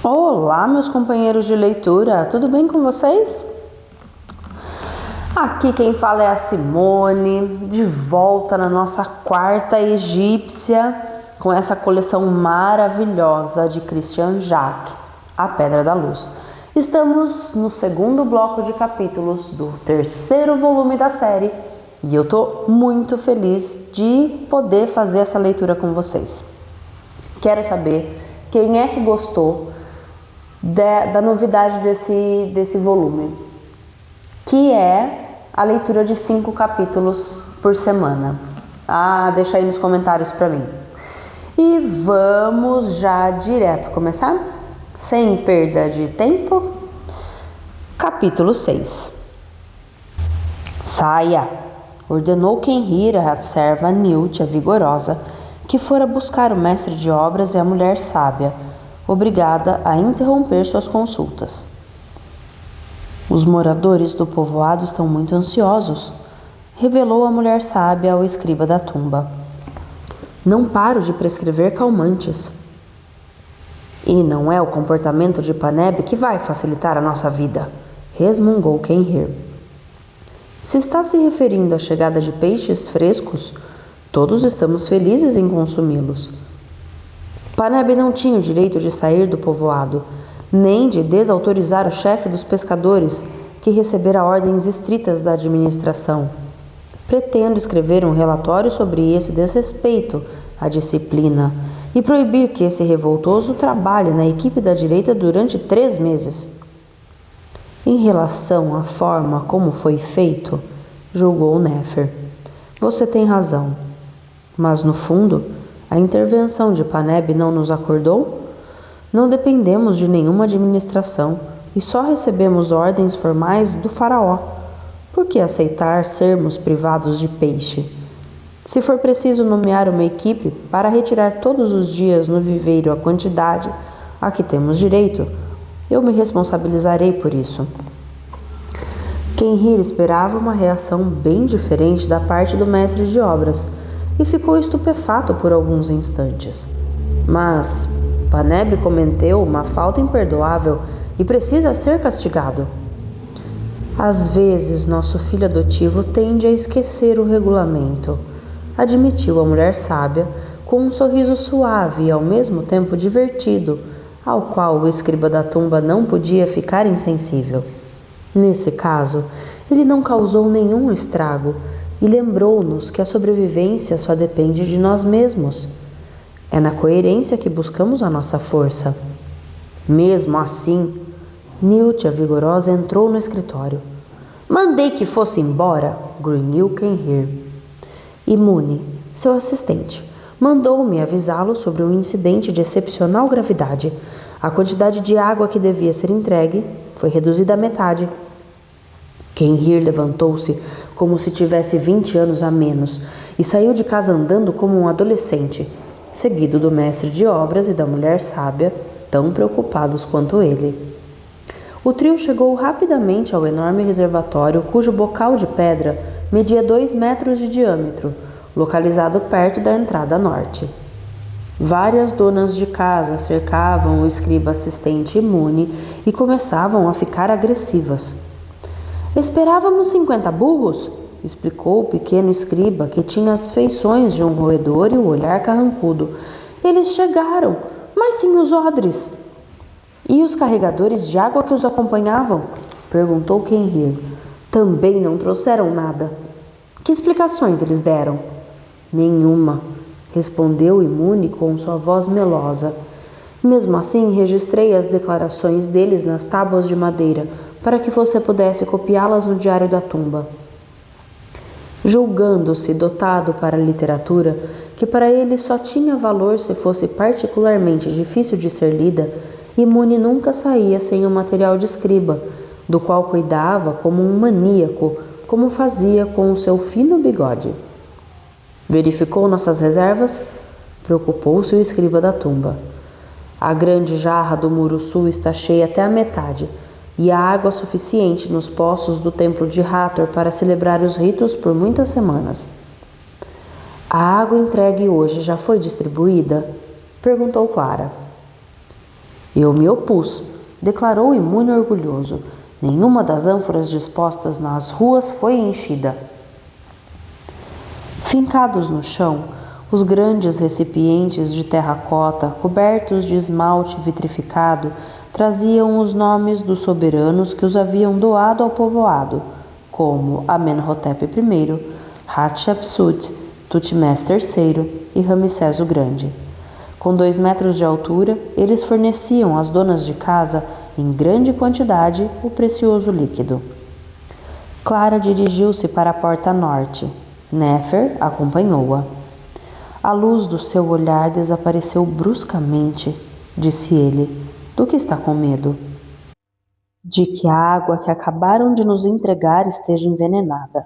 Olá, meus companheiros de leitura, tudo bem com vocês? Aqui quem fala é a Simone, de volta na nossa quarta egípcia, com essa coleção maravilhosa de Christian Jacques, A Pedra da Luz. Estamos no segundo bloco de capítulos do terceiro volume da série e eu tô muito feliz de poder fazer essa leitura com vocês. Quero saber quem é que gostou da novidade desse volume, que é a leitura de 5 capítulos por semana. Deixa aí nos comentários para mim. E vamos já direto começar, sem perda de tempo. Capítulo 6. Saia, ordenou Quenhir a serva Newt, a vigorosa, que fora buscar o mestre de obras e a mulher sábia, obrigada a interromper suas consultas. Os moradores do povoado estão muito ansiosos, revelou a mulher sábia ao escriba da tumba. Não paro de prescrever calmantes. E não é o comportamento de Paneb que vai facilitar a nossa vida, resmungou Quenhir. Se está se referindo à chegada de peixes frescos, todos estamos felizes em consumi-los. Paneb não tinha o direito de sair do povoado, nem de desautorizar o chefe dos pescadores, que recebera ordens estritas da administração. Pretendo escrever um relatório sobre esse desrespeito à disciplina e proibir que esse revoltoso trabalhe na equipe da direita durante 3 meses. Em relação à forma como foi feito, julgou Nefer, você tem razão. Mas, no fundo, a intervenção de Paneb não nos acordou? Não dependemos de nenhuma administração e só recebemos ordens formais do faraó. Por que aceitar sermos privados de peixe? Se for preciso nomear uma equipe para retirar todos os dias no viveiro a quantidade a que temos direito, eu me responsabilizarei por isso. Quenhir esperava uma reação bem diferente da parte do mestre de obras e ficou estupefato por alguns instantes. Mas Paneb cometeu uma falta imperdoável e precisa ser castigado. Às vezes, nosso filho adotivo tende a esquecer o regulamento, admitiu a mulher sábia com um sorriso suave e ao mesmo tempo divertido, ao qual o escriba da tumba não podia ficar insensível. Nesse caso, ele não causou nenhum estrago e lembrou-nos que a sobrevivência só depende de nós mesmos. É na coerência que buscamos a nossa força. Mesmo assim, Newt, a vigorosa, entrou no escritório. Mandei que fosse embora, grunhiu Quenhir. E Muni, seu assistente, mandou-me avisá-lo sobre um incidente de excepcional gravidade. A quantidade de água que devia ser entregue foi reduzida à metade. Quenhir levantou-se como se tivesse 20 anos a menos e saiu de casa andando como um adolescente, seguido do mestre de obras e da mulher sábia, tão preocupados quanto ele. O trio chegou rapidamente ao enorme reservatório cujo bocal de pedra media 2 metros de diâmetro, localizado perto da entrada norte. Várias donas de casa cercavam o escriba assistente imune e começavam a ficar agressivas. Esperávamos 50 burros, explicou o pequeno escriba, que tinha as feições de um roedor e o olhar carrancudo. Eles chegaram, mas sem os odres. E os carregadores de água que os acompanhavam? Perguntou Quenhir. Também não trouxeram nada. Que explicações eles deram? Nenhuma, respondeu o imune com sua voz melosa. Mesmo assim, registrei as declarações deles nas tábuas de madeira, para que você pudesse copiá-las no diário da tumba. Julgando-se dotado para a literatura, que para ele só tinha valor se fosse particularmente difícil de ser lida, Imune nunca saía sem o material de escriba, do qual cuidava como um maníaco, como fazia com o seu fino bigode. Verificou nossas reservas? Preocupou-se o escriba da tumba. A grande jarra do muro sul está cheia até a metade, e há água suficiente nos poços do templo de Hathor para celebrar os ritos por muitas semanas. A água entregue hoje já foi distribuída? Perguntou Clara. Eu me opus, declarou imune orgulhoso. Nenhuma das ânforas dispostas nas ruas foi enchida. Fincados no chão, os grandes recipientes de terracota, cobertos de esmalte vitrificado, traziam os nomes dos soberanos que os haviam doado ao povoado, como Amenhotep I, Hatshepsut, Tutmés III e Ramsés o Grande. Com 2 metros de altura, eles forneciam às donas de casa, em grande quantidade, o precioso líquido. Clara dirigiu-se para a porta norte. Néfer acompanhou-a. A luz do seu olhar desapareceu bruscamente, disse ele. Do que está com medo? De que a água que acabaram de nos entregar esteja envenenada.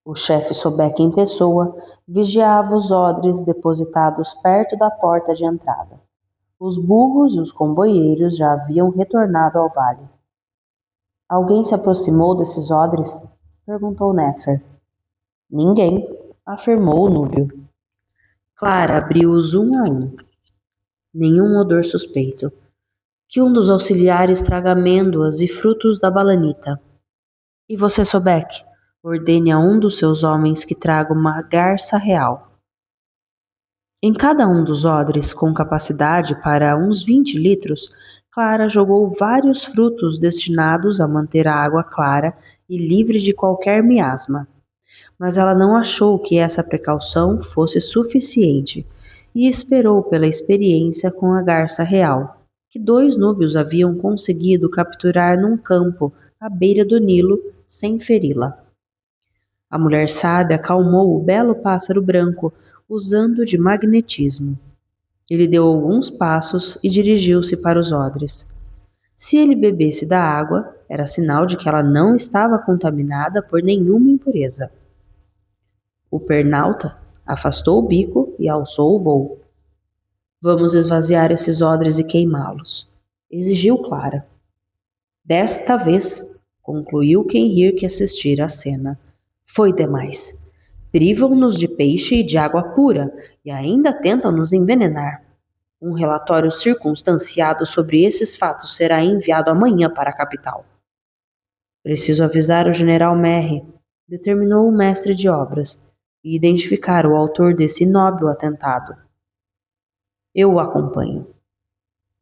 O chefe Sobek em pessoa vigiava os odres depositados perto da porta de entrada. Os burros e os comboieiros já haviam retornado ao vale. Alguém se aproximou desses odres? Perguntou Néfer. Ninguém, afirmou o núbio. Clara abriu-os um a um. Nenhum odor suspeito. Que um dos auxiliares traga amêndoas e frutos da balanita. E você, Sobek, ordene a um dos seus homens que traga uma garça real. Em cada um dos odres, com capacidade para uns 20 litros, Clara jogou vários frutos destinados a manter a água clara e livre de qualquer miasma. Mas ela não achou que essa precaução fosse suficiente e esperou pela experiência com a garça real, que 2 núbios haviam conseguido capturar num campo à beira do Nilo sem feri-la. A mulher sábia acalmou o belo pássaro branco, usando de magnetismo. Ele deu alguns passos e dirigiu-se para os odres. Se ele bebesse da água, era sinal de que ela não estava contaminada por nenhuma impureza. O pernalta afastou o bico e alçou o vôo. Vamos esvaziar esses odres e queimá-los, exigiu Clara. Desta vez, concluiu quem rir que assistira à cena. Foi demais. Privam-nos de peixe e de água pura e ainda tentam nos envenenar. Um relatório circunstanciado sobre esses fatos será enviado amanhã para a capital. Preciso avisar o general Merry, determinou o mestre de obras, e identificar o autor desse inóbil atentado. Eu o acompanho.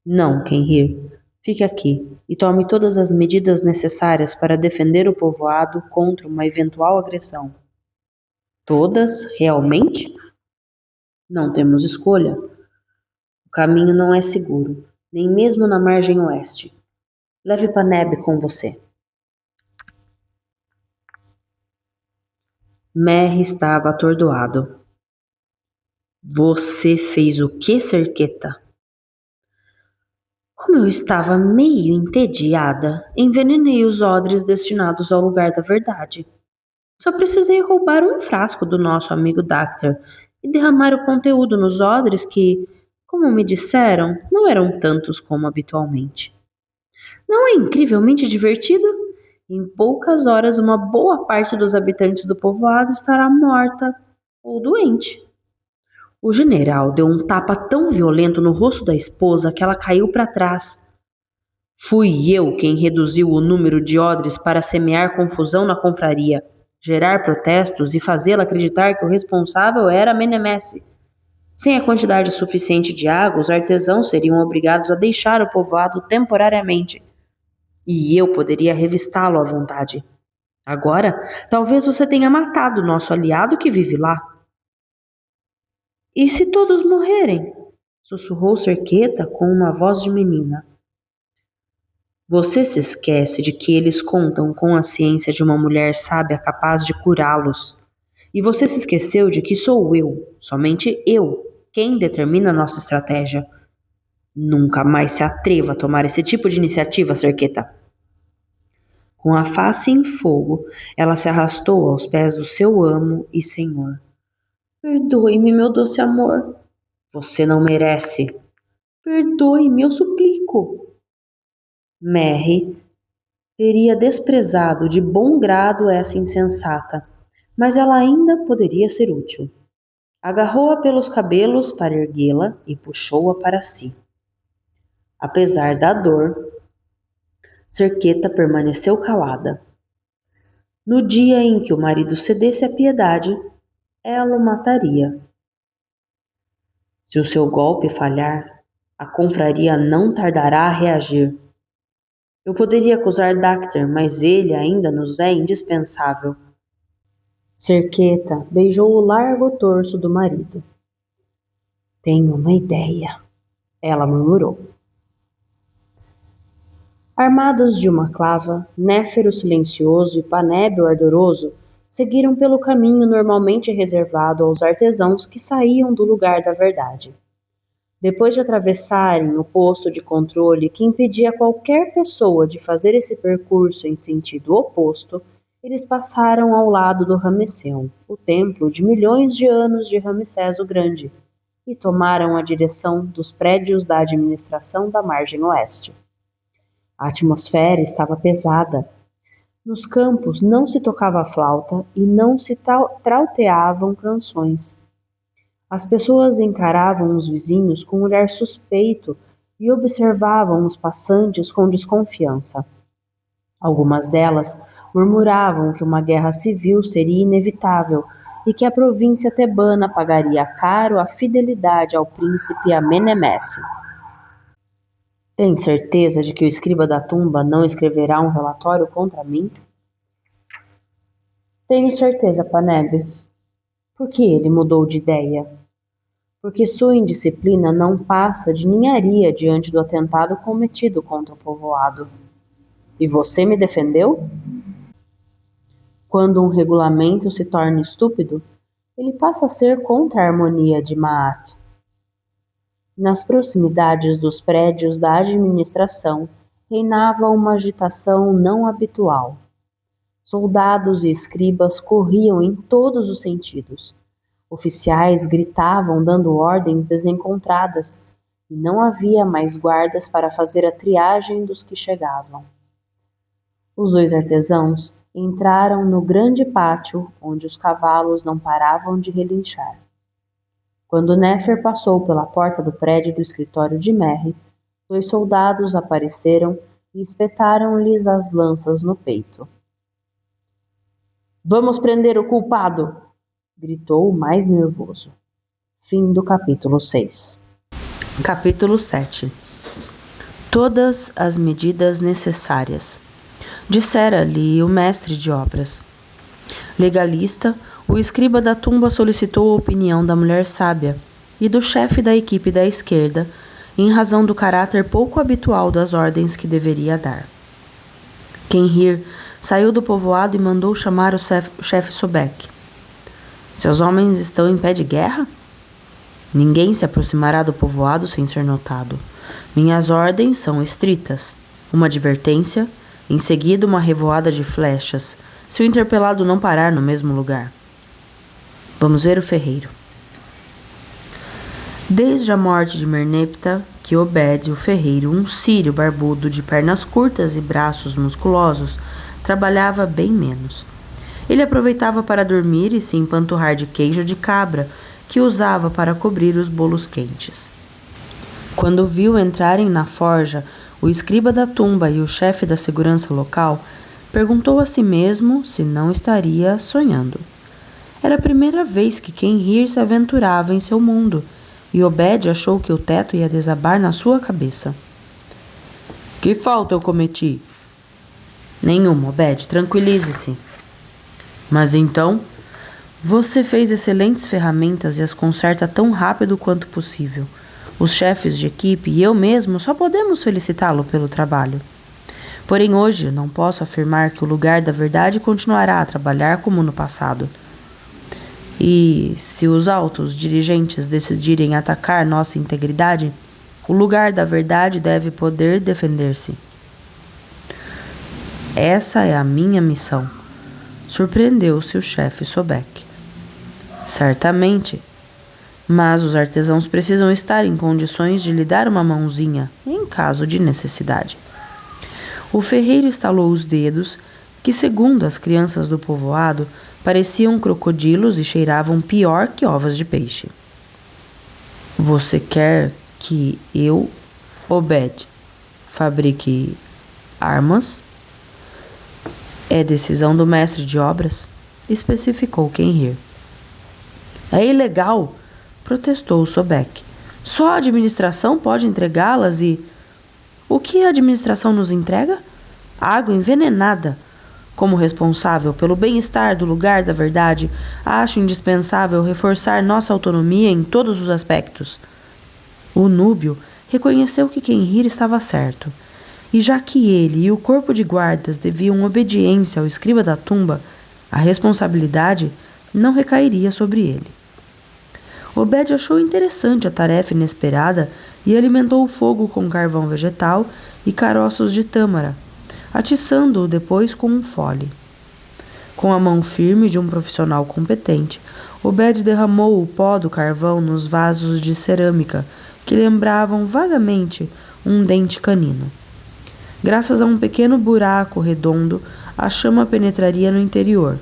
Não, quem rir. Fique aqui e tome todas as medidas necessárias para defender o povoado contra uma eventual agressão. Todas, realmente? Não temos escolha. O caminho não é seguro, nem mesmo na margem oeste. Leve Paneb com você. Merry estava atordoado. Você fez o que, Serqueta? Como eu estava meio entediada, envenenei os odres destinados ao lugar da verdade. Só precisei roubar um frasco do nosso amigo Dactyr e derramar o conteúdo nos odres que, como me disseram, não eram tantos como habitualmente. Não é incrivelmente divertido? Em poucas horas, uma boa parte dos habitantes do povoado estará morta ou doente. O general deu um tapa tão violento no rosto da esposa que ela caiu para trás. Fui eu quem reduziu o número de odres para semear confusão na confraria, gerar protestos e fazê-la acreditar que o responsável era Menemesse. Sem a quantidade suficiente de água, os artesãos seriam obrigados a deixar o povoado temporariamente. E eu poderia revistá-lo à vontade. Agora, talvez você tenha matado nosso aliado que vive lá. E se todos morrerem? Sussurrou Serqueta com uma voz de menina. Você se esquece de que eles contam com a ciência de uma mulher sábia capaz de curá-los. E você se esqueceu de que sou eu, somente eu, quem determina a nossa estratégia. Nunca mais se atreva a tomar esse tipo de iniciativa, Serqueta. Com a face em fogo, ela se arrastou aos pés do seu amo e senhor. Perdoe-me, meu doce amor. Você não merece. Perdoe-me, eu suplico. Merry teria desprezado de bom grado essa insensata, mas ela ainda poderia ser útil. Agarrou-a pelos cabelos para erguê-la e puxou-a para si. Apesar da dor, Serqueta permaneceu calada. No dia em que o marido cedesse à piedade, ela o mataria. Se o seu golpe falhar, a confraria não tardará a reagir. Eu poderia acusar Dacter, mas ele ainda nos é indispensável. Serqueta beijou o largo torso do marido. Tenho uma ideia, ela murmurou. Armados de uma clava, Néfero silencioso e Panébio ardoroso seguiram pelo caminho normalmente reservado aos artesãos que saíam do lugar da verdade. Depois de atravessarem o posto de controle que impedia qualquer pessoa de fazer esse percurso em sentido oposto, eles passaram ao lado do Ramesseu, o templo de milhões de anos de Ramsés o Grande, e tomaram a direção dos prédios da administração da margem oeste. A atmosfera estava pesada. Nos campos não se tocava flauta e não se trauteavam canções. As pessoas encaravam os vizinhos com um olhar suspeito e observavam os passantes com desconfiança. Algumas delas murmuravam que uma guerra civil seria inevitável e que a província tebana pagaria caro a fidelidade ao príncipe Amenemesse. Tem certeza de que o escriba da tumba não escreverá um relatório contra mim? Tenho certeza, Paneb. Por que ele mudou de ideia? Porque sua indisciplina não passa de ninharia diante do atentado cometido contra o povoado. E você me defendeu? Quando um regulamento se torna estúpido, ele passa a ser contra a harmonia de Maat. Nas proximidades dos prédios da administração reinava uma agitação não habitual. Soldados e escribas corriam em todos os sentidos. Oficiais gritavam dando ordens desencontradas, e não havia mais guardas para fazer a triagem dos que chegavam. Os dois artesãos entraram no grande pátio onde os cavalos não paravam de relinchar. Quando Néfer passou pela porta do prédio do escritório de Merry, 2 soldados apareceram e espetaram-lhes as lanças no peito. Vamos prender o culpado! Gritou o mais nervoso. Fim do capítulo 6. Capítulo 7. Todas as medidas necessárias. Dissera-lhe o mestre de obras. Legalista, o escriba da tumba solicitou a opinião da mulher sábia e do chefe da equipe da esquerda, em razão do caráter pouco habitual das ordens que deveria dar. Kenhir saiu do povoado e mandou chamar o chefe Sobek. Seus homens estão em pé de guerra? Ninguém se aproximará do povoado sem ser notado. Minhas ordens são estritas. Uma advertência, em seguida uma revoada de flechas, se o interpelado não parar no mesmo lugar. Vamos ver o ferreiro. Desde a morte de Merneptah, que Obed, o ferreiro, um sírio barbudo de pernas curtas e braços musculosos, trabalhava bem menos. Ele aproveitava para dormir e se empanturrar de queijo de cabra, que usava para cobrir os bolos quentes. Quando viu entrarem na forja o escriba da tumba e o chefe da segurança local, perguntou a si mesmo se não estaria sonhando. Era a primeira vez que Kenhir se aventurava em seu mundo, e Obed achou que o teto ia desabar na sua cabeça. Que falta eu cometi? Nenhuma, Obed, tranquilize-se. Mas então, você fez excelentes ferramentas e as conserta tão rápido quanto possível. Os chefes de equipe e eu mesmo só podemos felicitá-lo pelo trabalho. Porém, hoje não posso afirmar que o lugar da verdade continuará a trabalhar como no passado. E se os altos dirigentes decidirem atacar nossa integridade, o lugar da verdade deve poder defender-se. Essa é a minha missão. Surpreendeu-se o chefe Sobek. Certamente, mas os artesãos precisam estar em condições de lhe dar uma mãozinha em caso de necessidade. O ferreiro estalou os dedos, que, segundo as crianças do povoado, pareciam crocodilos e cheiravam pior que ovas de peixe. Você quer que eu Obed, fabrique armas. É decisão do mestre de obras, especificou Quenrir. É ilegal, protestou Sobek. Só a administração pode entregá-las e... O que a administração nos entrega? Água envenenada. Como responsável pelo bem-estar do lugar da verdade, acho indispensável reforçar nossa autonomia em todos os aspectos. O núbio reconheceu que Quenrir estava certo, e já que ele e o corpo de guardas deviam obediência ao escriba da tumba, a responsabilidade não recairia sobre ele. Obed achou interessante a tarefa inesperada e alimentou o fogo com carvão vegetal e caroços de tâmara, atiçando-o depois com um fole. Com a mão firme de um profissional competente, Obed derramou o pó do carvão nos vasos de cerâmica que lembravam vagamente um dente canino. Graças a um pequeno buraco redondo, a chama penetraria no interior,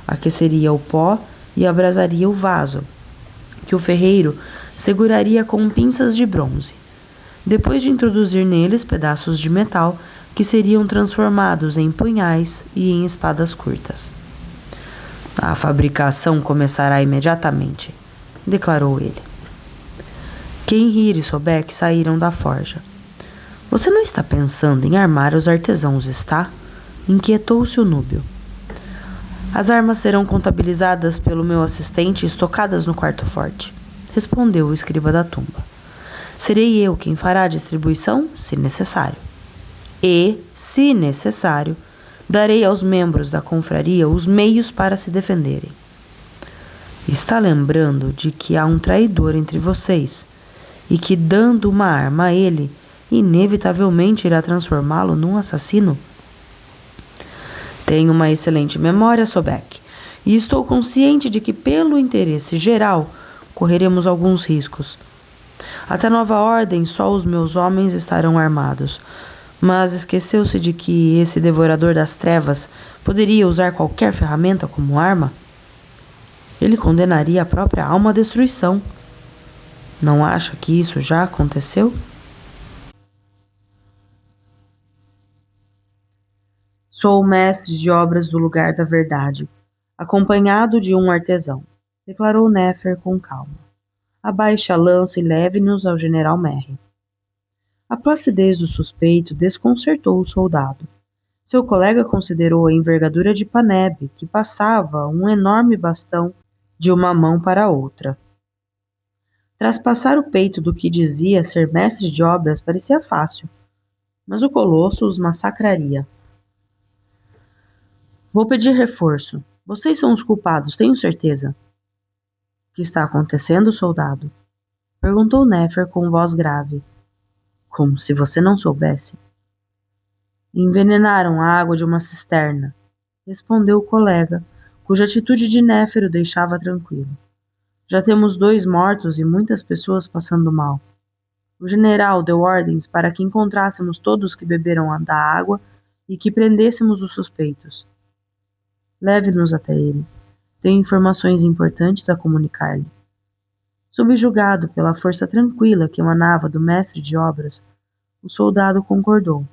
aqueceria o pó e abrasaria o vaso, que o ferreiro seguraria com pinças de bronze, depois de introduzir neles pedaços de metal que seriam transformados em punhais e em espadas curtas. A fabricação começará imediatamente, declarou ele. Quenrir e Sobek saíram da forja. Você não está pensando em armar os artesãos, está? Inquietou-se o núbio. As armas serão contabilizadas pelo meu assistente e estocadas no quarto forte, respondeu o escriba da tumba. Serei eu quem fará a distribuição, se necessário. E, se necessário, darei aos membros da confraria os meios para se defenderem. Está lembrando de que há um traidor entre vocês e que, dando uma arma a ele, inevitavelmente irá transformá-lo num assassino? Tenho uma excelente memória, Sobek, e estou consciente de que, pelo interesse geral, correremos alguns riscos. Até nova ordem, só os meus homens estarão armados, mas esqueceu-se de que esse devorador das trevas poderia usar qualquer ferramenta como arma? Ele condenaria a própria alma à destruição. Não acha que isso já aconteceu? Sou o mestre de obras do lugar da verdade, acompanhado de um artesão, declarou Nefer com calma. Abaixe a lança e leve-nos ao general Merry. A placidez do suspeito desconcertou o soldado. Seu colega considerou a envergadura de Paneb, que passava um enorme bastão de uma mão para a outra. Traspassar o peito do que dizia ser mestre de obras parecia fácil, mas o colosso os massacraria. Vou pedir reforço. Vocês são os culpados, tenho certeza. O que está acontecendo, soldado? Perguntou Nefer com voz grave. Como se você não soubesse. Envenenaram a água de uma cisterna, respondeu o colega, cuja atitude de Nefer o deixava tranquilo. Já temos 2 mortos e muitas pessoas passando mal. O general deu ordens para que encontrássemos todos que beberam da água e que prendêssemos os suspeitos. Leve-nos até ele. Tenho informações importantes a comunicar-lhe. Subjugado pela força tranquila que emanava do mestre de obras, o soldado concordou.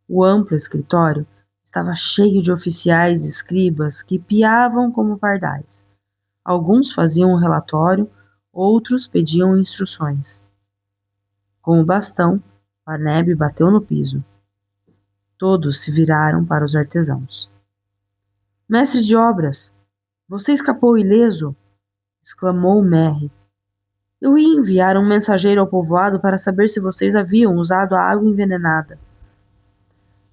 O amplo escritório estava cheio de oficiais e escribas que piavam como pardais. Alguns faziam um relatório, outros pediam instruções. Com o bastão, Paneb bateu no piso. Todos se viraram para os artesãos. Mestre de obras, você escapou ileso? Exclamou Merry. Eu ia enviar um mensageiro ao povoado para saber se vocês haviam usado a água envenenada.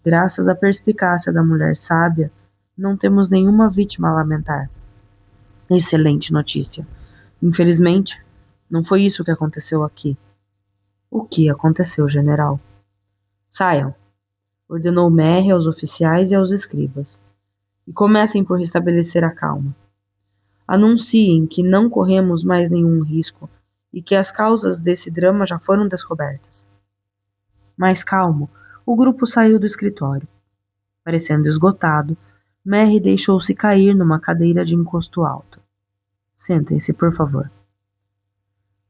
Graças à perspicácia da mulher sábia, não temos nenhuma vítima a lamentar. Excelente notícia. Infelizmente, não foi isso que aconteceu aqui. O que aconteceu, general? Saiam, ordenou Merry aos oficiais e aos escribas. E comecem por restabelecer a calma. Anunciem que não corremos mais nenhum risco e que as causas desse drama já foram descobertas. Mais calmo, o grupo saiu do escritório. Parecendo esgotado, Merry deixou-se cair numa cadeira de encosto alto. Sentem-se, por favor.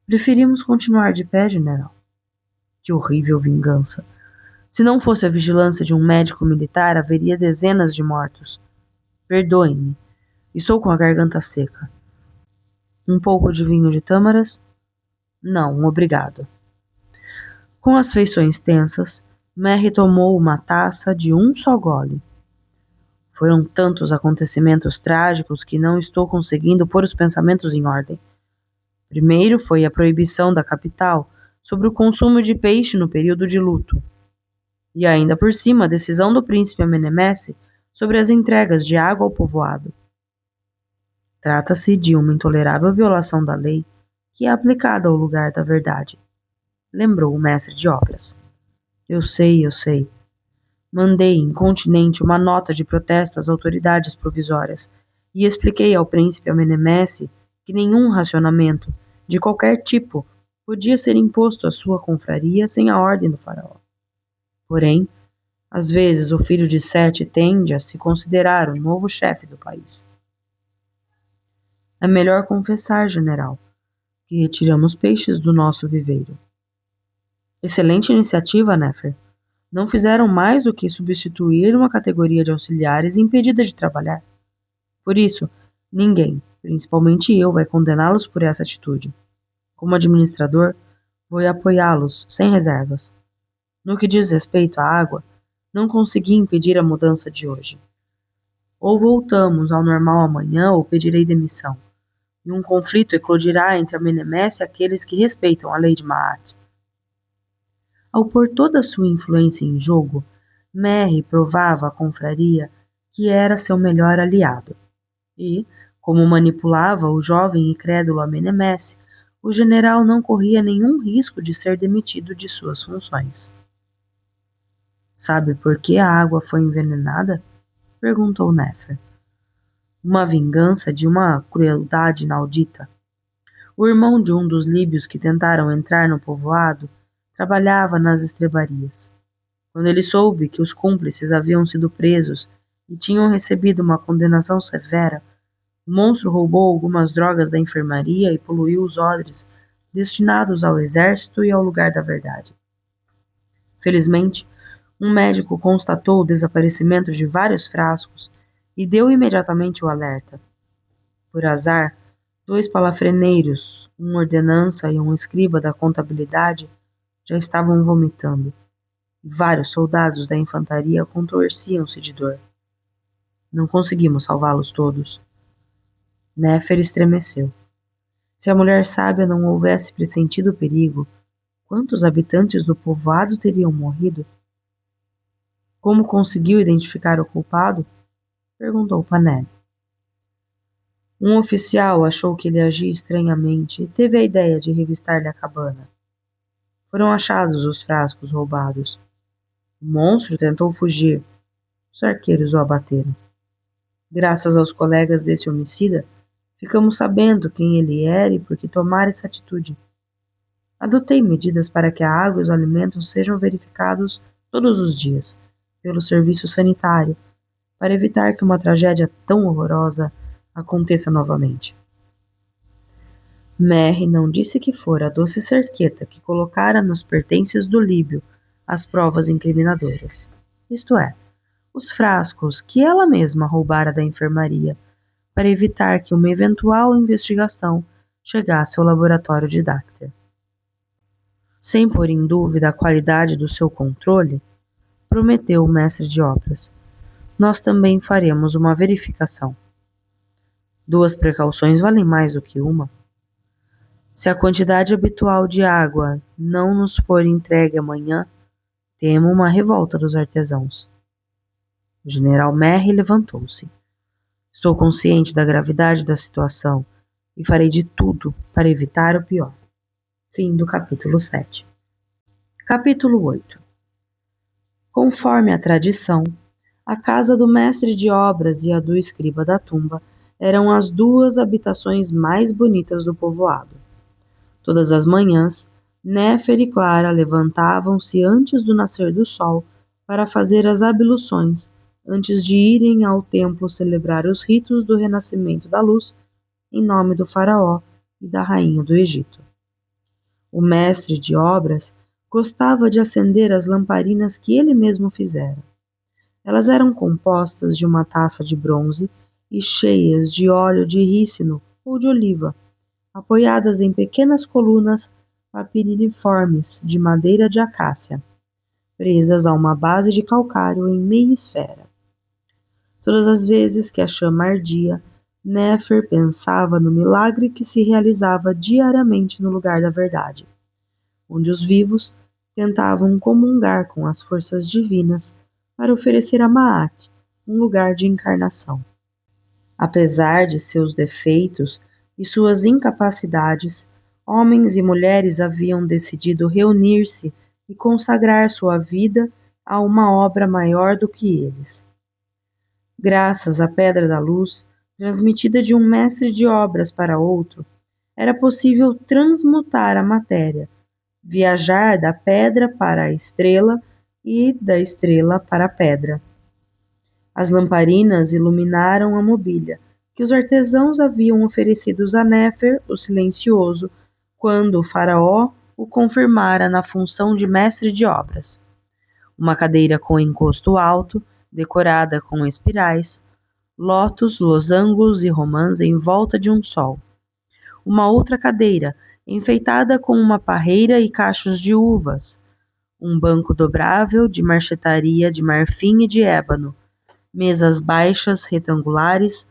Preferimos continuar de pé, general. Que horrível vingança! Se não fosse a vigilância de um médico militar, haveria dezenas de mortos. Perdoe-me. Estou com a garganta seca. Um pouco de vinho de tâmaras? Não, obrigado. Com as feições tensas, Mary tomou uma taça de um só gole. Foram tantos acontecimentos trágicos que não estou conseguindo pôr os pensamentos em ordem. Primeiro foi a proibição da capital sobre o consumo de peixe no período de luto. E ainda por cima a decisão do príncipe Amenemesse sobre as entregas de água ao povoado. Trata-se de uma intolerável violação da lei que é aplicada ao lugar da verdade, lembrou o mestre de obras. Eu sei. Mandei incontinenti uma nota de protesto às autoridades provisórias e expliquei ao príncipe Amenemesse que nenhum racionamento, de qualquer tipo, podia ser imposto à sua confraria sem a ordem do faraó. Porém, às vezes o filho de Sete tende a se considerar o novo chefe do país. É melhor confessar, general, que retiramos peixes do nosso viveiro. Excelente iniciativa, Nefer. Não fizeram mais do que substituir uma categoria de auxiliares impedida de trabalhar. Por isso, ninguém, principalmente eu, vai condená-los por essa atitude. Como administrador, vou apoiá-los, sem reservas. No que diz respeito à água, não consegui impedir a mudança de hoje. Ou voltamos ao normal amanhã ou pedirei demissão. E um conflito eclodirá entre Amenemesse e aqueles que respeitam a lei de Maat. Ao pôr toda a sua influência em jogo, Mary provava à confraria que era seu melhor aliado. E, como manipulava o jovem e crédulo Amenemesse, o general não corria nenhum risco de ser demitido de suas funções. Sabe por que a água foi envenenada? Perguntou Nefer. Uma vingança de uma crueldade inaudita. O irmão de um dos líbios que tentaram entrar no povoado trabalhava nas estrebarias. Quando ele soube que os cúmplices haviam sido presos e tinham recebido uma condenação severa, o monstro roubou algumas drogas da enfermaria e poluiu os odres destinados ao exército e ao lugar da verdade. Felizmente, um médico constatou o desaparecimento de vários frascos e deu imediatamente o alerta. Por azar, 2 palafreneiros, um ordenança e um escriba da contabilidade, já estavam vomitando, e vários soldados da infantaria contorciam-se de dor. Não conseguimos salvá-los todos. Nefer estremeceu. Se a mulher sábia não houvesse pressentido o perigo, quantos habitantes do povoado teriam morrido? Como conseguiu identificar o culpado? Perguntou Paneb. Um oficial achou que ele agia estranhamente e teve a ideia de revistar-lhe a cabana. Foram achados os frascos roubados. O monstro tentou fugir. Os arqueiros o abateram. Graças aos colegas desse homicida, ficamos sabendo quem ele era e por que tomara essa atitude. Adotei medidas para que a água e os alimentos sejam verificados todos os dias, pelo serviço sanitário, para evitar que uma tragédia tão horrorosa aconteça novamente. Mary não disse que fora a doce cerqueta que colocara nos pertences do Líbio as provas incriminadoras, isto é, os frascos que ela mesma roubara da enfermaria, para evitar que uma eventual investigação chegasse ao laboratório de Dacter. Sem pôr em dúvida a qualidade do seu controle, prometeu o mestre de obras. Nós também faremos uma verificação. 2 precauções valem mais do que uma. Se a quantidade habitual de água não nos for entregue amanhã, temo uma revolta dos artesãos. O general Merry levantou-se. Estou consciente da gravidade da situação e farei de tudo para evitar o pior. Fim do capítulo 7. Capítulo 8. Conforme a tradição, a casa do mestre de obras e a do escriba da tumba eram as 2 habitações mais bonitas do povoado. Todas as manhãs, Nefer e Clara levantavam-se antes do nascer do sol para fazer as abluções, antes de irem ao templo celebrar os ritos do renascimento da luz, em nome do faraó e da rainha do Egito. O mestre de obras Gostava de acender as lamparinas que ele mesmo fizera. Elas eram compostas de uma taça de bronze e cheias de óleo de rícino ou de oliva, apoiadas em pequenas colunas papiriformes de madeira de acácia, presas a uma base de calcário em meia esfera. Todas as vezes que a chama ardia, Néfer pensava no milagre que se realizava diariamente no lugar da verdade, onde os vivos tentavam comungar com as forças divinas para oferecer a Maat um lugar de encarnação. Apesar de seus defeitos e suas incapacidades, homens e mulheres haviam decidido reunir-se e consagrar sua vida a uma obra maior do que eles. Graças à Pedra da Luz, transmitida de um mestre de obras para outro, era possível transmutar a matéria, viajar da pedra para a estrela e da estrela para a pedra. As lamparinas iluminaram a mobília que os artesãos haviam oferecido a Néfer, o silencioso, quando o faraó o confirmara na função de mestre de obras. Uma cadeira com encosto alto, decorada com espirais, lótus, losangos e romãs em volta de um sol. Uma outra cadeira, enfeitada com uma parreira e cachos de uvas. Um banco dobrável de marchetaria de marfim e de ébano. Mesas baixas retangulares,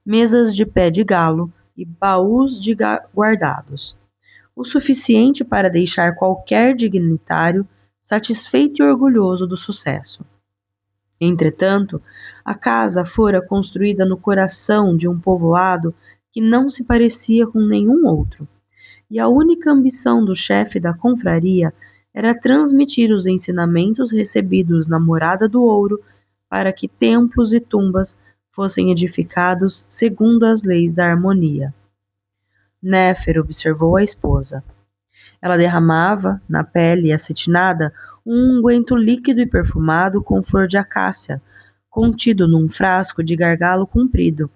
mesas de pé de galo e baús de guardados. O suficiente para deixar qualquer dignitário satisfeito e orgulhoso do sucesso. Entretanto, a casa fora construída no coração de um povoado que não se parecia com nenhum outro, e a única ambição do chefe da confraria era transmitir os ensinamentos recebidos na Morada do Ouro para que templos e tumbas fossem edificados segundo as leis da harmonia. Néfer observou a esposa. Ela derramava, na pele acetinada, um unguento líquido e perfumado com flor de acácia, contido num frasco de gargalo comprido,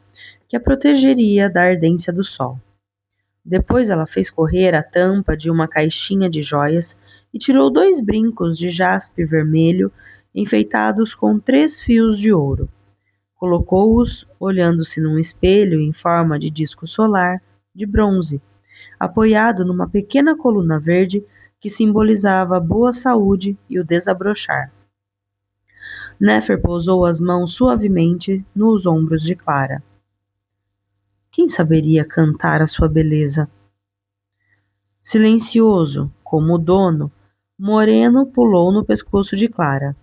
que a protegeria da ardência do sol. Depois ela fez correr a tampa de uma caixinha de joias e tirou 2 brincos de jaspe vermelho enfeitados com 3 fios de ouro. Colocou-os, olhando-se num espelho em forma de disco solar, de bronze, apoiado numa pequena coluna verde que simbolizava a boa saúde e o desabrochar. Néfer pousou as mãos suavemente nos ombros de Clara. Quem saberia cantar a sua beleza? Silencioso, como o dono, Moreno pulou no pescoço de Clara,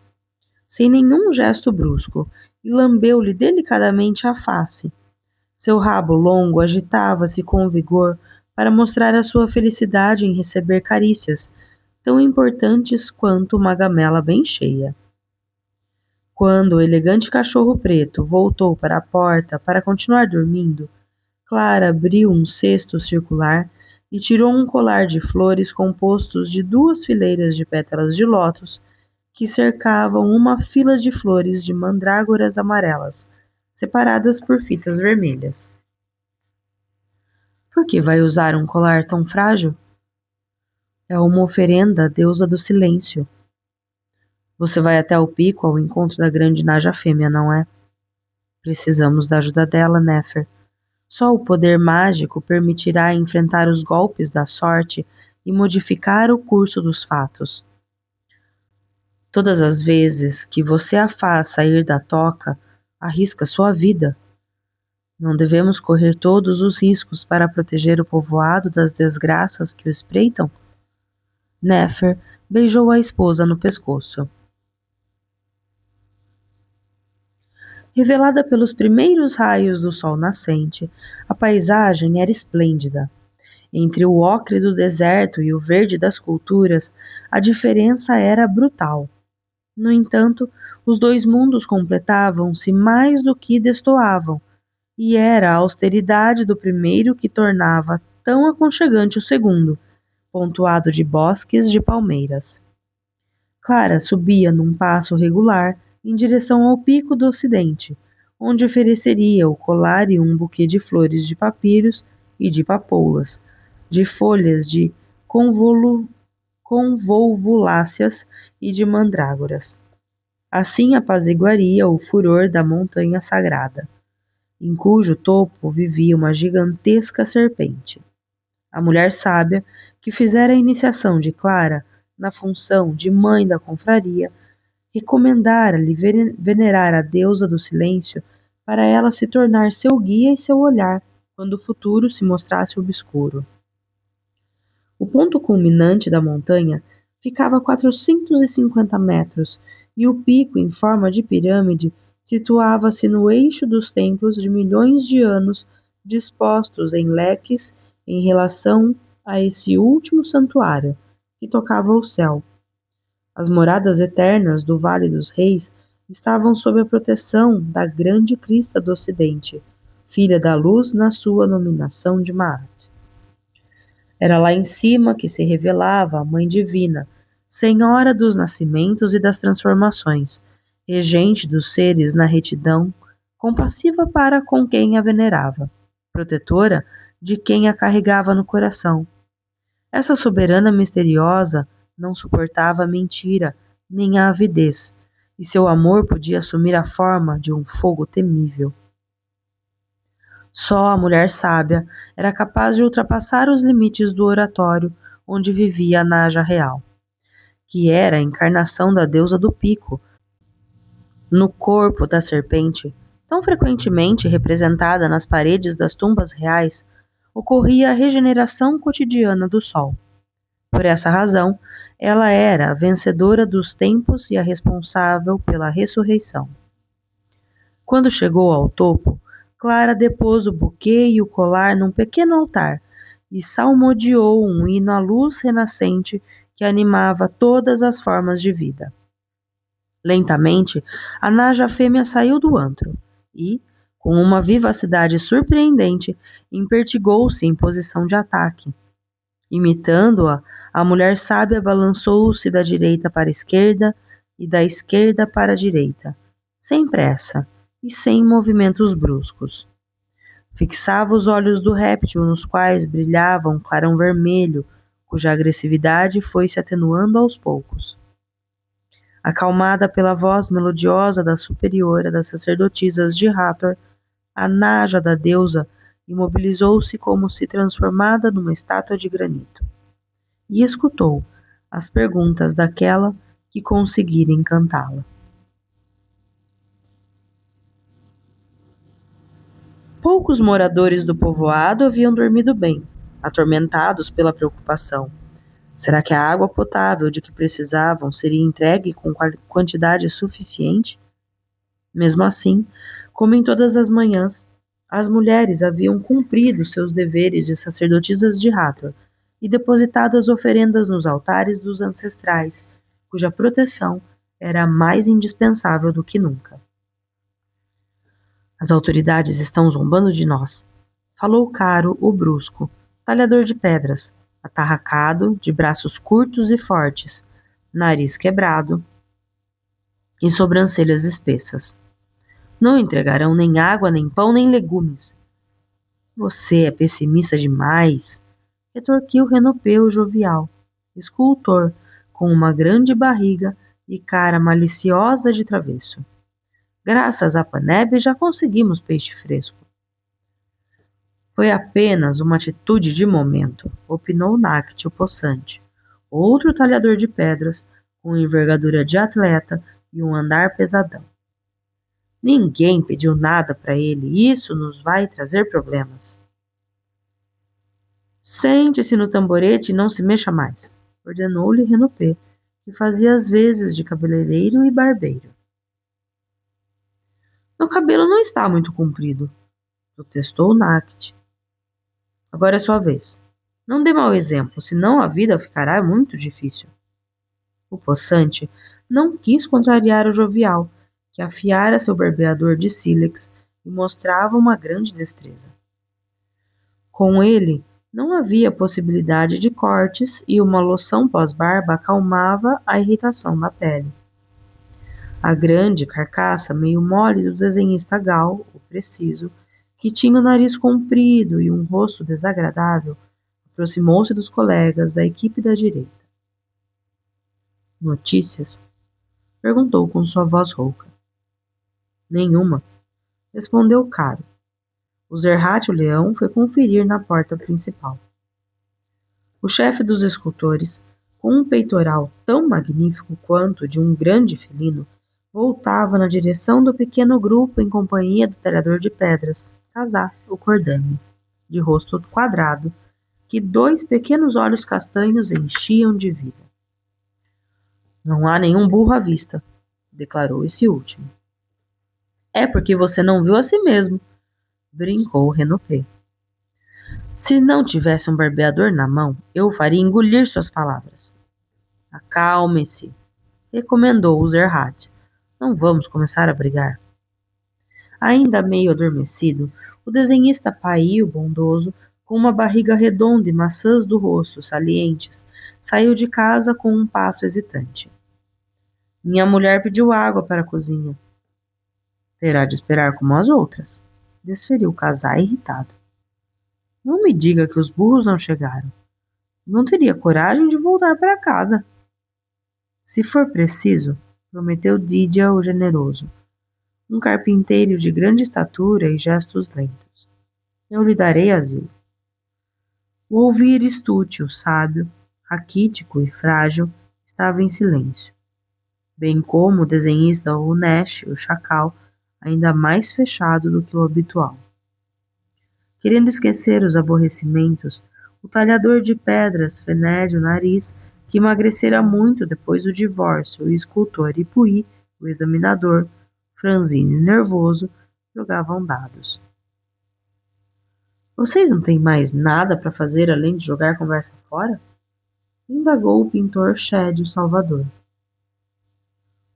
sem nenhum gesto brusco, e lambeu-lhe delicadamente a face. Seu rabo longo agitava-se com vigor para mostrar a sua felicidade em receber carícias, tão importantes quanto uma gamela bem cheia. Quando o elegante cachorro preto voltou para a porta para continuar dormindo, Clara abriu um cesto circular e tirou um colar de flores compostos de 2 fileiras de pétalas de lótus que cercavam uma fila de flores de mandrágoras amarelas, separadas por fitas vermelhas. Por que vai usar um colar tão frágil? É uma oferenda à deusa do silêncio. Você vai até o pico ao encontro da grande Naja fêmea, não é? Precisamos da ajuda dela, Néfer. Só o poder mágico permitirá enfrentar os golpes da sorte e modificar o curso dos fatos. Todas as vezes que você a faz sair da toca, arrisca sua vida. Não devemos correr todos os riscos para proteger o povoado das desgraças que o espreitam? Néfer beijou a esposa no pescoço. Revelada pelos primeiros raios do sol nascente, a paisagem era esplêndida. Entre o ocre do deserto e o verde das culturas, a diferença era brutal. No entanto, os 2 mundos completavam-se mais do que destoavam, e era a austeridade do primeiro que tornava tão aconchegante o segundo, pontuado de bosques de palmeiras. Clara subia num passo regular em direção ao pico do ocidente, onde ofereceria o colar e um buquê de flores de papiros e de papoulas, de folhas de convolvuláceas e de mandrágoras. Assim apaziguaria o furor da montanha sagrada, em cujo topo vivia uma gigantesca serpente. A mulher sábia, que fizera a iniciação de Clara na função de mãe da confraria, recomendara-lhe venerar a deusa do silêncio para ela se tornar seu guia e seu olhar quando o futuro se mostrasse obscuro. O ponto culminante da montanha ficava a 450 metros e o pico, em forma de pirâmide, situava-se no eixo dos templos de milhões de anos dispostos em leques em relação a esse último santuário, que tocava o céu. As moradas eternas do Vale dos Reis estavam sob a proteção da grande crista do Ocidente, filha da luz na sua nominação de Maat. Era lá em cima que se revelava a Mãe Divina, Senhora dos nascimentos e das transformações, regente dos seres na retidão, compassiva para com quem a venerava, protetora de quem a carregava no coração. Essa soberana misteriosa não suportava a mentira nem a avidez, e seu amor podia assumir a forma de um fogo temível. Só a mulher sábia era capaz de ultrapassar os limites do oratório onde vivia a Naja real, que era a encarnação da deusa do pico. No corpo da serpente, tão frequentemente representada nas paredes das tumbas reais, ocorria a regeneração cotidiana do sol. Por essa razão, ela era a vencedora dos tempos e a responsável pela ressurreição. Quando chegou ao topo, Clara depôs o buquê e o colar num pequeno altar e salmodiou um hino à luz renascente que animava todas as formas de vida. Lentamente, a Naja fêmea saiu do antro e, com uma vivacidade surpreendente, impertigou-se em posição de ataque. Imitando-a, a mulher sábia balançou-se da direita para a esquerda e da esquerda para a direita, sem pressa e sem movimentos bruscos. Fixava os olhos do réptil, nos quais brilhava um clarão vermelho, cuja agressividade foi se atenuando aos poucos. Acalmada pela voz melodiosa da superiora das sacerdotisas de Hathor, a Naja da deusa imobilizou-se como se transformada numa estátua de granito, e escutou as perguntas daquela que conseguira encantá-la. Poucos moradores do povoado haviam dormido bem, atormentados pela preocupação. Será que a água potável de que precisavam seria entregue com quantidade suficiente? Mesmo assim, como em todas as manhãs, as mulheres haviam cumprido seus deveres de sacerdotisas de Hathor e depositado as oferendas nos altares dos ancestrais, cuja proteção era mais indispensável do que nunca. As autoridades estão zombando de nós, falou Caro, o brusco, talhador de pedras, atarracado, de braços curtos e fortes, nariz quebrado e sobrancelhas espessas. Não entregarão nem água, nem pão, nem legumes. Você é pessimista demais, retorquiu Renopeu jovial, escultor, com uma grande barriga e cara maliciosa de travesso. Graças a Paneb já conseguimos peixe fresco. Foi apenas uma atitude de momento, opinou Nact, o possante, outro talhador de pedras, com envergadura de atleta e um andar pesadão. Ninguém pediu nada para ele, e isso nos vai trazer problemas. Sente-se no tamborete e não se mexa mais, ordenou-lhe Renopé, que fazia as vezes de cabeleireiro e barbeiro. Meu cabelo não está muito comprido, protestou Nact. Agora é sua vez. Não dê mau exemplo, senão a vida ficará muito difícil. O possante não quis contrariar o jovial, que afiara seu barbeador de sílex e mostrava uma grande destreza. Com ele, não havia possibilidade de cortes e uma loção pós-barba acalmava a irritação da pele. A grande carcaça meio mole do desenhista Gal, o preciso, que tinha o nariz comprido e um rosto desagradável, aproximou-se dos colegas da equipe da direita. Notícias? Perguntou com sua voz rouca. Nenhuma, respondeu Caro. O Zerhat o leão foi conferir na porta principal. O chefe dos escultores, com um peitoral tão magnífico quanto de um grande felino, voltava na direção do pequeno grupo em companhia do talhador de pedras, Kazá, o Cordame, de rosto quadrado, que 2 pequenos olhos castanhos enchiam de vida. Não há nenhum burro à vista, declarou esse último. É porque você não viu a si mesmo, brincou Renopé. Se não tivesse um barbeador na mão, eu o faria engolir suas palavras. Acalme-se, recomendou o Zerhat. Não vamos começar a brigar. Ainda meio adormecido, o desenhista país bondoso, com uma barriga redonda e maçãs do rosto salientes, saiu de casa com um passo hesitante. Minha mulher pediu água para a cozinha. Terá de esperar como as outras, desferiu Kazá irritado. Não me diga que os burros não chegaram. Não teria coragem de voltar para casa. Se for preciso, prometeu Didia o generoso, um carpinteiro de grande estatura e gestos lentos. Eu lhe darei asilo. O ouvir Estúcio, sábio, raquítico e frágil, estava em silêncio, bem como o desenhista Unesh, o chacal, ainda mais fechado do que o habitual. Querendo esquecer os aborrecimentos, o talhador de pedras fenede o nariz, que emagrecera muito depois do divórcio, o escultor Ipuí, o examinador, franzino e nervoso, jogavam dados. Vocês não têm mais nada para fazer além de jogar conversa fora? Indagou o pintor Chédio Salvador.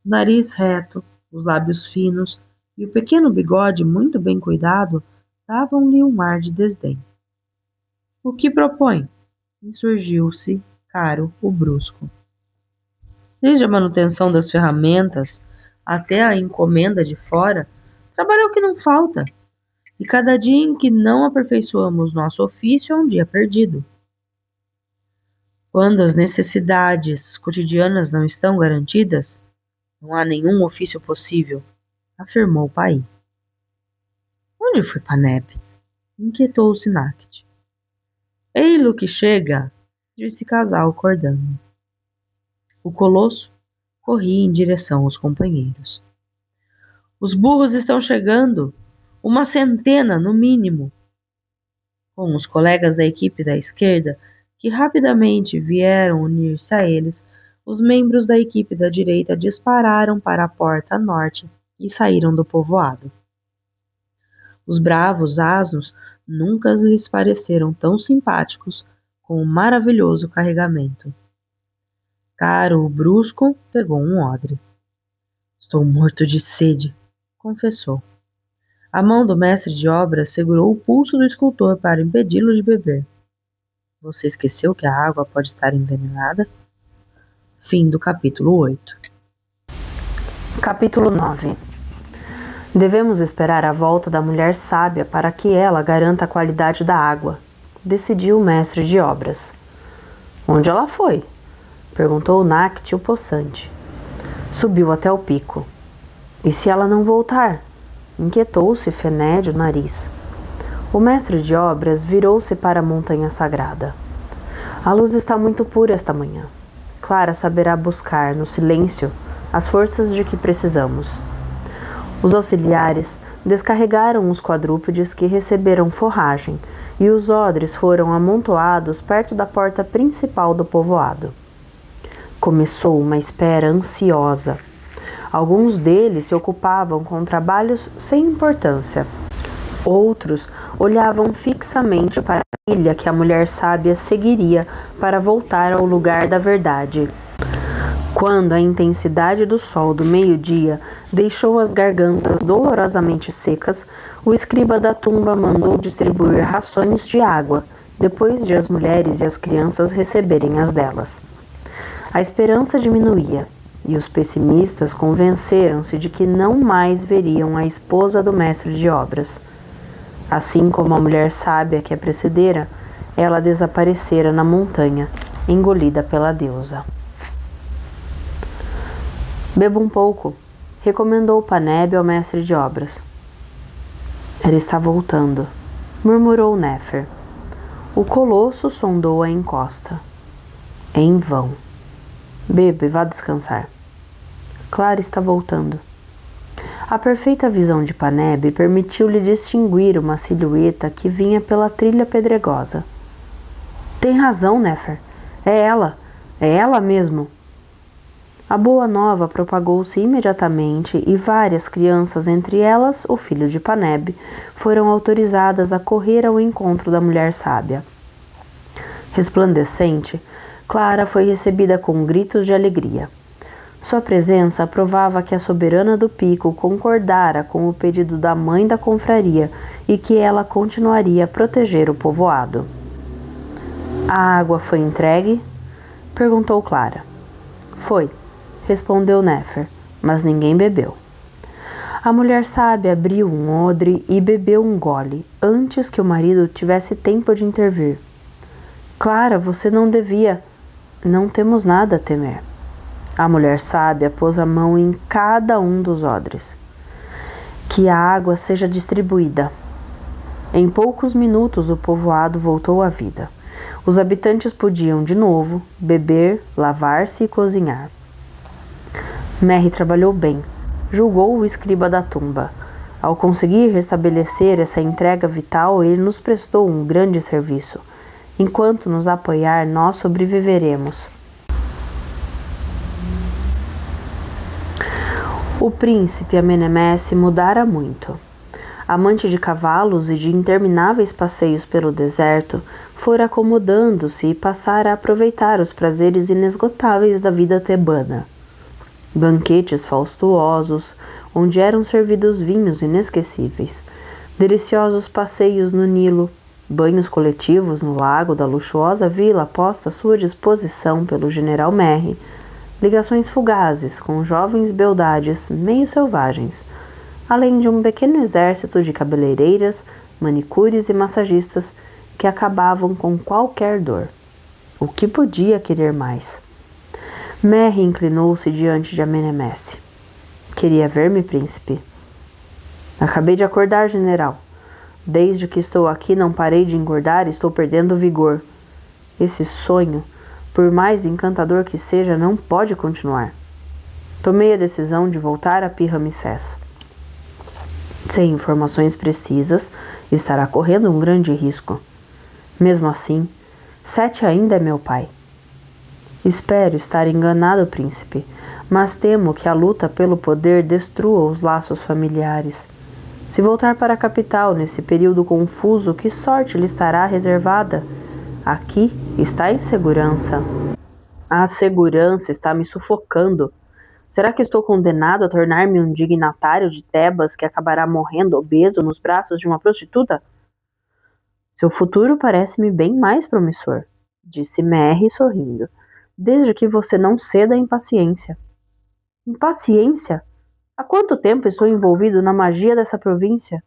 O nariz reto, os lábios finos e o pequeno bigode muito bem cuidado davam-lhe um ar de desdém. O que propõe? Insurgiu-se, Caro, o brusco. Desde a manutenção das ferramentas até a encomenda de fora, trabalho é o que não falta. E cada dia em que não aperfeiçoamos nosso ofício é um dia perdido. Quando as necessidades cotidianas não estão garantidas, não há nenhum ofício possível, afirmou Paí. Onde foi Paneb? Inquietou-se Nact. Ei-lo que chega, disse Casal Cordame. O colosso corria em direção aos companheiros. Os burros estão chegando! 100, no mínimo. Com os colegas da equipe da esquerda, que rapidamente vieram unir-se a eles, os membros da equipe da direita dispararam para a porta norte e saíram do povoado. Os bravos asnos nunca lhes pareceram tão simpáticos com o maravilhoso carregamento. Caro, o brusco, pegou um odre. Estou morto de sede, confessou. A mão do mestre de obras segurou o pulso do escultor para impedi-lo de beber. Você esqueceu que a água pode estar envenenada? Fim do capítulo 8. Capítulo 9. Devemos esperar a volta da mulher sábia para que ela garanta a qualidade da água, decidiu o mestre de obras. Onde ela foi? Perguntou Nact, o possante. Subiu até o pico. E se ela não voltar? Inquietou-se Fenede o nariz. O mestre de obras virou-se para a montanha sagrada. A luz está muito pura esta manhã. Clara saberá buscar, no silêncio, as forças de que precisamos. Os auxiliares descarregaram os quadrúpedes que receberam forragem e os odres foram amontoados perto da porta principal do povoado. Começou uma espera ansiosa. Alguns deles se ocupavam com trabalhos sem importância. Outros olhavam fixamente para a ilha que a mulher sábia seguiria para voltar ao lugar da verdade. Quando a intensidade do sol do meio-dia deixou as gargantas dolorosamente secas, o escriba da tumba mandou distribuir rações de água, depois de as mulheres e as crianças receberem as delas. A esperança diminuía, e os pessimistas convenceram-se de que não mais veriam a esposa do mestre de obras. Assim como a mulher sábia que a precedera, ela desaparecera na montanha, engolida pela deusa. Beba um pouco, recomendou Paneb ao mestre de obras. Ele está voltando, murmurou Néfer. O colosso sondou a encosta. Em vão. Beba e vá descansar. Clara está voltando. A perfeita visão de Paneb permitiu-lhe distinguir uma silhueta que vinha pela trilha pedregosa. Tem razão, Néfer. É ela mesmo. A boa nova propagou-se imediatamente e várias crianças, entre elas o filho de Paneb, foram autorizadas a correr ao encontro da mulher sábia. Resplandecente, Clara foi recebida com gritos de alegria. Sua presença provava que a soberana do Pico concordara com o pedido da mãe da confraria e que ela continuaria a proteger o povoado. A água foi entregue? Perguntou Clara. Foi, respondeu Néfer, mas ninguém bebeu. A mulher sábia abriu um odre e bebeu um gole, antes que o marido tivesse tempo de intervir. Clara, você não devia. Não temos nada a temer. A mulher sábia pôs a mão em cada um dos odres. Que a água seja distribuída. Em poucos minutos o povoado voltou à vida. Os habitantes podiam, de novo, beber, lavar-se e cozinhar. Merry trabalhou bem, julgou o escriba da tumba. Ao conseguir restabelecer essa entrega vital, ele nos prestou um grande serviço. Enquanto nos apoiar, nós sobreviveremos. O príncipe Amenemesse mudara muito. Amante de cavalos e de intermináveis passeios pelo deserto, fora acomodando-se e passara a aproveitar os prazeres inesgotáveis da vida tebana. Banquetes faustuosos, onde eram servidos vinhos inesquecíveis, deliciosos passeios no Nilo, banhos coletivos no lago da luxuosa vila posta à sua disposição pelo general Merry, ligações fugazes com jovens beldades meio selvagens, além de um pequeno exército de cabeleireiras, manicures e massagistas que acabavam com qualquer dor. O que podia querer mais? Merry inclinou-se diante de Amenemesse. Queria ver-me, príncipe? Acabei de acordar, general. Desde que estou aqui não parei de engordar e estou perdendo vigor. Esse sonho, por mais encantador que seja, não pode continuar. Tomei a decisão de voltar a Pi-Ramsés. Sem informações precisas, estará correndo um grande risco. Mesmo assim, Sete ainda é meu pai. Espero estar enganado, príncipe, mas temo que a luta pelo poder destrua os laços familiares. Se voltar para a capital nesse período confuso, que sorte lhe estará reservada? Aqui está em segurança. A segurança está me sufocando. Será que estou condenado a tornar-me um dignatário de Tebas que acabará morrendo obeso nos braços de uma prostituta? Seu futuro parece-me bem mais promissor, disse Merry sorrindo, desde que você não ceda à impaciência. Impaciência? Há quanto tempo estou envolvido na magia dessa província?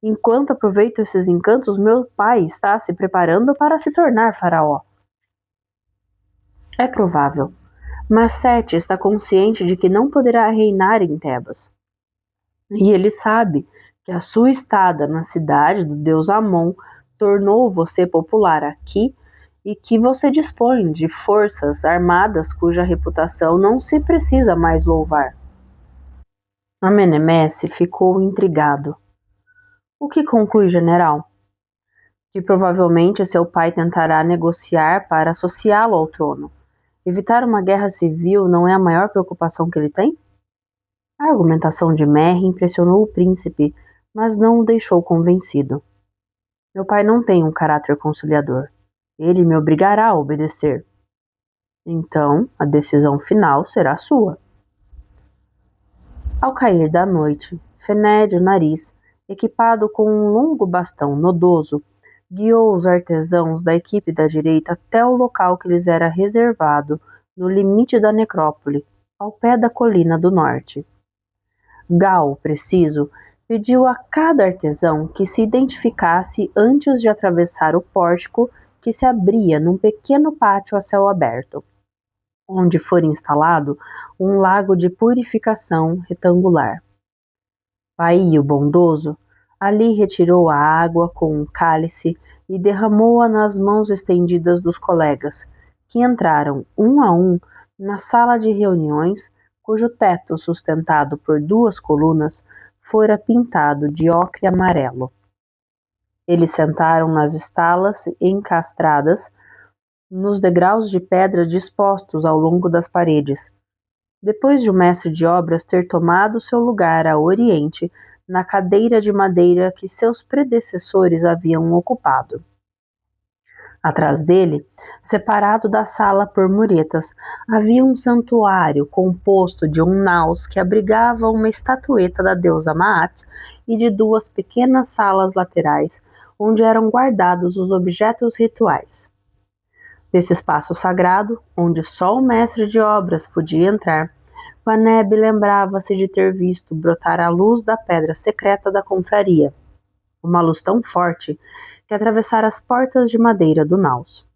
Enquanto aproveito esses encantos, meu pai está se preparando para se tornar faraó. É provável, mas Sete está consciente de que não poderá reinar em Tebas. E ele sabe que a sua estada na cidade do deus Amon tornou você popular aqui e que você dispõe de forças armadas cuja reputação não se precisa mais louvar. Amenemesse ficou intrigado. O que conclui, general? Que provavelmente seu pai tentará negociar para associá-lo ao trono. Evitar uma guerra civil não é a maior preocupação que ele tem? A argumentação de Merry impressionou o príncipe, mas não o deixou convencido. Meu pai não tem um caráter conciliador. Ele me obrigará a obedecer. Então, a decisão final será sua. Ao cair da noite, Fened, o nariz, equipado com um longo bastão nodoso, guiou os artesãos da equipe da direita até o local que lhes era reservado, no limite da necrópole, ao pé da colina do norte. Gal, preciso, pediu a cada artesão que se identificasse antes de atravessar o pórtico que se abria num pequeno pátio a céu aberto, onde fora instalado um lago de purificação retangular. Pai, o bondoso, ali retirou a água com um cálice e derramou-a nas mãos estendidas dos colegas, que entraram, um a um, na sala de reuniões, cujo teto, sustentado por 2 colunas, fora pintado de ocre amarelo. Eles sentaram nas estalas encastradas, nos degraus de pedra dispostos ao longo das paredes, depois de o mestre de obras ter tomado seu lugar a oriente na cadeira de madeira que seus predecessores haviam ocupado. Atrás dele, separado da sala por muretas, havia um santuário composto de um naus que abrigava uma estatueta da deusa Maat e de 2 pequenas salas laterais, onde eram guardados os objetos rituais. Nesse espaço sagrado, onde só o mestre de obras podia entrar, Paneb lembrava-se de ter visto brotar a luz da pedra secreta da confraria, uma luz tão forte que atravessara as portas de madeira do naus.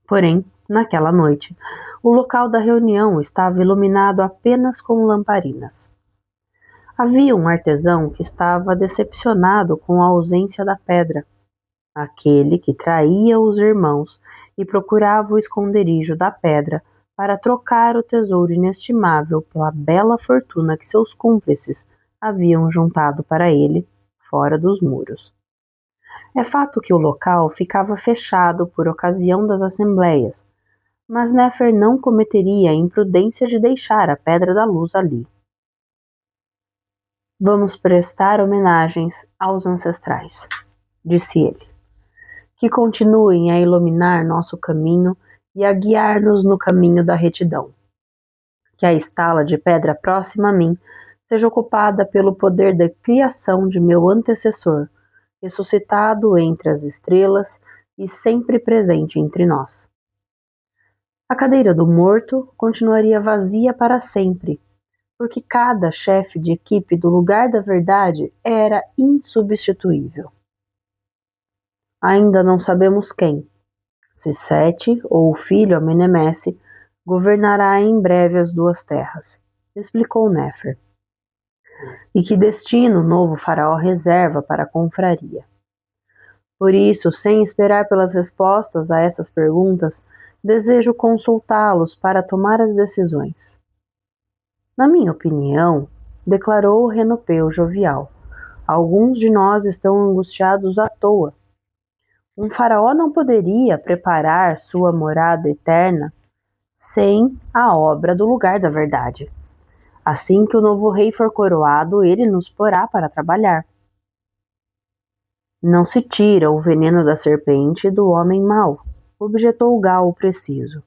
Porém, naquela noite, o local da reunião estava iluminado apenas com lamparinas. Havia um artesão que estava decepcionado com a ausência da pedra, aquele que traía os irmãos e procurava o esconderijo da pedra para trocar o tesouro inestimável pela bela fortuna que seus cúmplices haviam juntado para ele fora dos muros. É fato que o local ficava fechado por ocasião das assembleias, mas Néfer não cometeria a imprudência de deixar a Pedra da Luz ali. Vamos prestar homenagens aos ancestrais, disse ele, que continuem a iluminar nosso caminho e a guiar-nos no caminho da retidão. Que a estala de pedra próxima a mim seja ocupada pelo poder da criação de meu antecessor, ressuscitado entre as estrelas e sempre presente entre nós. A cadeira do morto continuaria vazia para sempre, porque cada chefe de equipe do lugar da verdade era insubstituível. Ainda não sabemos quem, se Sete ou o filho Amenemesse, governará em breve as 2 terras, explicou Néfer. E que destino o novo faraó reserva para a confraria. Por isso, sem esperar pelas respostas a essas perguntas, desejo consultá-los para tomar as decisões. Na minha opinião, declarou o Renopeu jovial, alguns de nós estão angustiados à toa. Um faraó não poderia preparar sua morada eterna sem a obra do lugar da verdade. Assim que o novo rei for coroado, ele nos porá para trabalhar. Não se tira o veneno da serpente do homem mau, objetou Gal o preciso.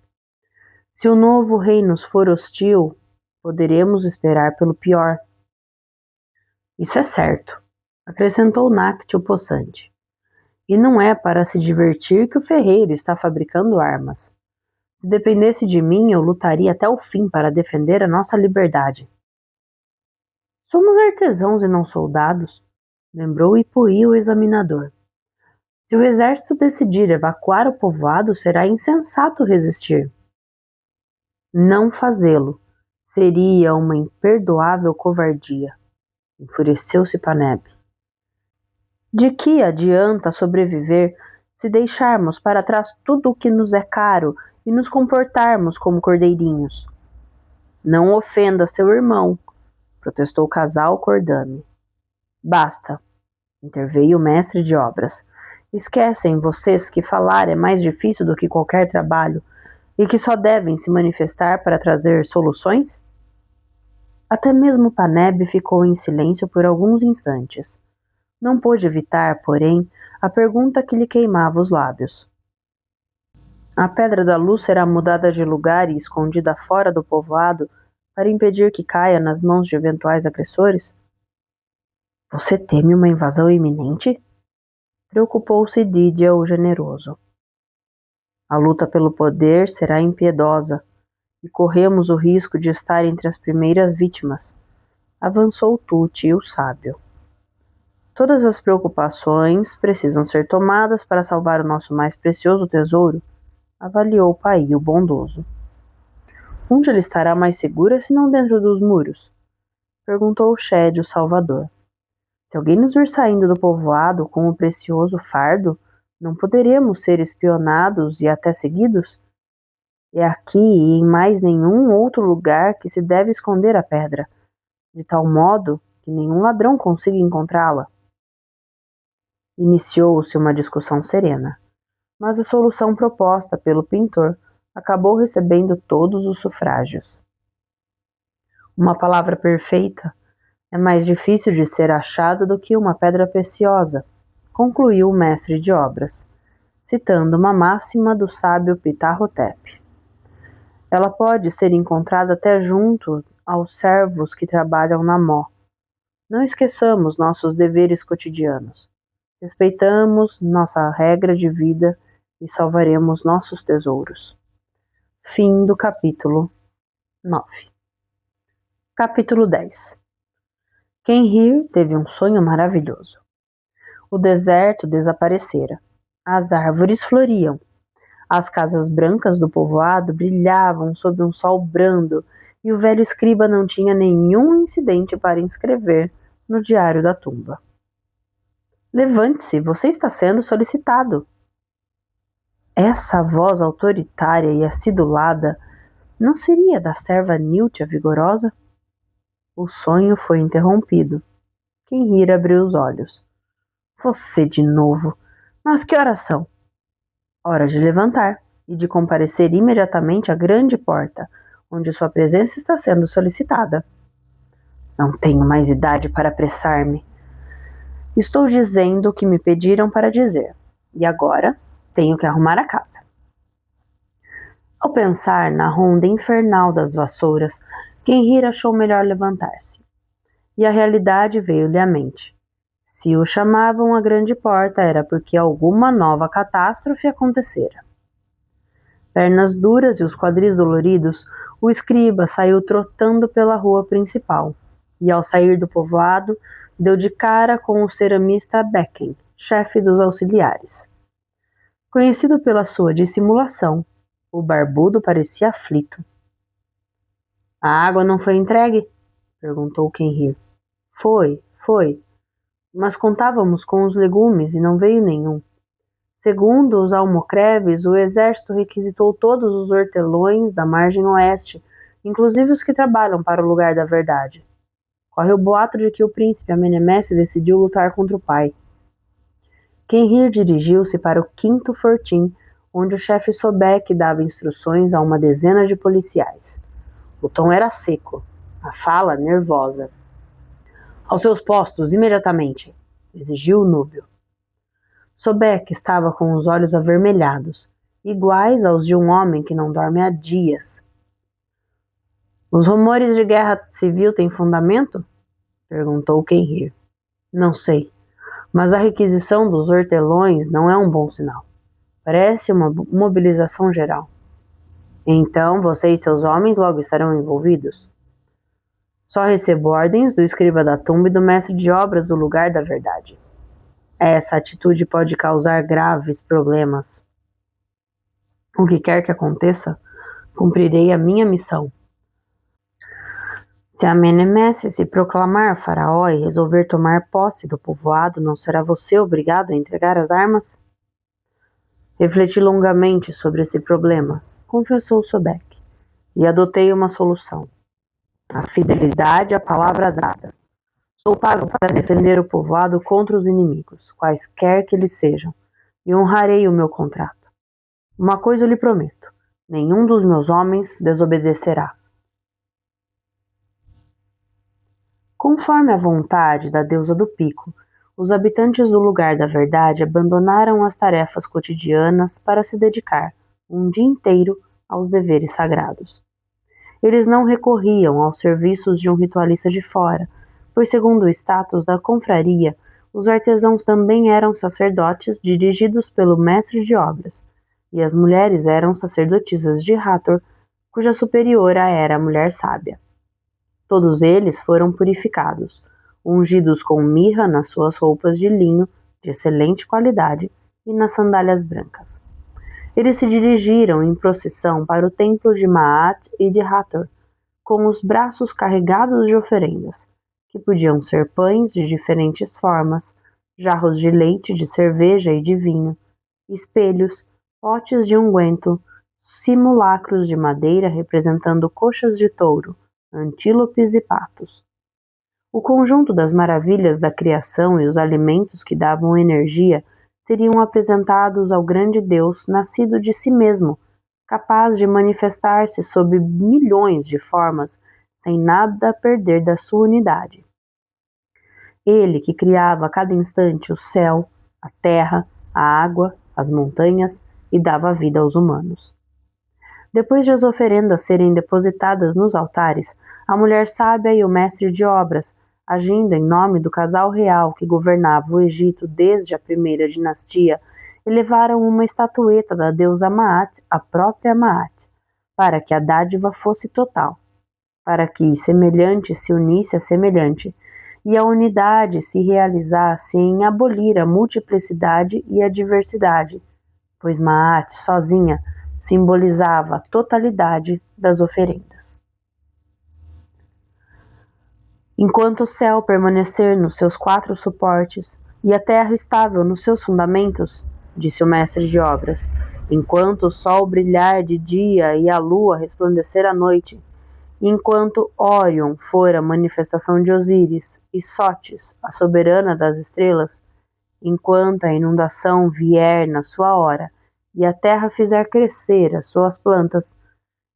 Se o novo rei nos for hostil, poderemos esperar pelo pior. Isso é certo, acrescentou Nact o possante. E não é para se divertir que o ferreiro está fabricando armas. Se dependesse de mim, eu lutaria até o fim para defender a nossa liberdade. Somos artesãos e não soldados, lembrou Ipuí o examinador. Se o exército decidir evacuar o povoado, será insensato resistir. Não fazê-lo seria uma imperdoável covardia, enfureceu-se Paneb. De que adianta sobreviver se deixarmos para trás tudo o que nos é caro e nos comportarmos como cordeirinhos? Não ofenda seu irmão, protestou o casal Cordame. Basta, interveio o mestre de obras. Esquecem vocês que falar é mais difícil do que qualquer trabalho e que só devem se manifestar para trazer soluções? Até mesmo Paneb ficou em silêncio por alguns instantes. Não pôde evitar, porém, a pergunta que lhe queimava os lábios. A Pedra da Luz será mudada de lugar e escondida fora do povoado para impedir que caia nas mãos de eventuais agressores? Você teme uma invasão iminente? Preocupou-se Dídia o generoso. A luta pelo poder será impiedosa e corremos o risco de estar entre as primeiras vítimas, avançou Tuti o sábio. Todas as preocupações precisam ser tomadas para salvar o nosso mais precioso tesouro, avaliou Pai o bondoso. Onde ele estará mais segura se não dentro dos muros? Perguntou Shed, o Salvador. Se alguém nos vir saindo do povoado com o precioso fardo, não poderemos ser espionados e até seguidos? É aqui e em mais nenhum outro lugar que se deve esconder a pedra, de tal modo que nenhum ladrão consiga encontrá-la. Iniciou-se uma discussão serena, mas a solução proposta pelo pintor acabou recebendo todos os sufrágios. Uma palavra perfeita é mais difícil de ser achada do que uma pedra preciosa, concluiu o mestre de obras, citando uma máxima do sábio Ptah-hotep. Ela pode ser encontrada até junto aos servos que trabalham na mó. Não esqueçamos nossos deveres cotidianos. Respeitamos nossa regra de vida e salvaremos nossos tesouros. Fim do capítulo 9. Capítulo 10. Quenhir teve um sonho maravilhoso. O deserto desaparecera. As árvores floriam. As casas brancas do povoado brilhavam sob um sol brando e o velho escriba não tinha nenhum incidente para inscrever no diário da tumba. Levante-se, você está sendo solicitado. Essa voz autoritária e acidulada não seria da serva Niltia vigorosa? O sonho foi interrompido. Quenhir abriu os olhos. Você de novo. Mas que horas são? Hora de levantar e de comparecer imediatamente à grande porta, onde sua presença está sendo solicitada. Não tenho mais idade para apressar-me. Estou dizendo o que me pediram para dizer, e agora tenho que arrumar a casa. Ao pensar na ronda infernal das vassouras, Quenhir achou melhor levantar-se. E a realidade veio-lhe à mente. Se o chamavam à grande porta era porque alguma nova catástrofe acontecera. Pernas duras e os quadris doloridos, o escriba saiu trotando pela rua principal, e ao sair do povoado, deu de cara com o ceramista Becken, chefe dos auxiliares. Conhecido pela sua dissimulação, o barbudo parecia aflito. A água não foi entregue? Perguntou Quenhir. Foi. Mas contávamos com os legumes e não veio nenhum. Segundo os almocreves, o exército requisitou todos os hortelões da margem oeste, inclusive os que trabalham para o lugar da verdade. Corre o boato de que o príncipe Amenemesse decidiu lutar contra o pai. Quenhir dirigiu-se para o 5º fortim, onde o chefe Sobek dava instruções a uma dezena de policiais. O tom era seco, a fala nervosa. Aos seus postos, imediatamente, exigiu o núbio. Sobek estava com os olhos avermelhados, iguais aos de um homem que não dorme há dias. Os rumores de guerra civil têm fundamento? Perguntou Quenhir. Não sei, mas a requisição dos hortelões não é um bom sinal. Parece uma mobilização geral. Então você e seus homens logo estarão envolvidos? Só recebo ordens do escriba da tumba e do mestre de obras do lugar da verdade. Essa atitude pode causar graves problemas. O que quer que aconteça, cumprirei a minha missão. Se Amenemesse se proclamar faraó e resolver tomar posse do povoado, não será você obrigado a entregar as armas? Refleti longamente sobre esse problema, confessou Sobek, e adotei uma solução. A fidelidade à palavra dada. Sou pago para defender o povoado contra os inimigos, quaisquer que eles sejam, e honrarei o meu contrato. Uma coisa eu lhe prometo, nenhum dos meus homens desobedecerá. Conforme a vontade da deusa do pico, os habitantes do lugar da verdade abandonaram as tarefas cotidianas para se dedicar, um dia inteiro, aos deveres sagrados. Eles não recorriam aos serviços de um ritualista de fora, pois, segundo o status da confraria, os artesãos também eram sacerdotes dirigidos pelo mestre de obras, e as mulheres eram sacerdotisas de Hathor, cuja superiora era a mulher sábia. Todos eles foram purificados, ungidos com mirra nas suas roupas de linho de excelente qualidade e nas sandálias brancas. Eles se dirigiram em procissão para o templo de Maat e de Hathor, com os braços carregados de oferendas, que podiam ser pães de diferentes formas, jarros de leite, de cerveja e de vinho, espelhos, potes de unguento, simulacros de madeira representando coxas de touro, antílopes e patos. O conjunto das maravilhas da criação e os alimentos que davam energia seriam apresentados ao grande Deus nascido de si mesmo, capaz de manifestar-se sob milhões de formas, sem nada perder da sua unidade. Ele que criava a cada instante o céu, a terra, a água, as montanhas e dava vida aos humanos. Depois de as oferendas serem depositadas nos altares, a mulher sábia e o mestre de obras, agindo em nome do casal real que governava o Egito desde a primeira dinastia, elevaram uma estatueta da deusa Maat, a própria Maat, para que a dádiva fosse total, para que semelhante se unisse a semelhante, e a unidade se realizasse em abolir a multiplicidade e a diversidade, pois Maat sozinha simbolizava a totalidade das oferendas. Enquanto o céu permanecer nos seus 4 suportes e a terra estável nos seus fundamentos, disse o mestre de obras, enquanto o sol brilhar de dia e a lua resplandecer à noite, enquanto Órion for a manifestação de Osíris e Sótis, a soberana das estrelas, enquanto a inundação vier na sua hora e a terra fizer crescer as suas plantas,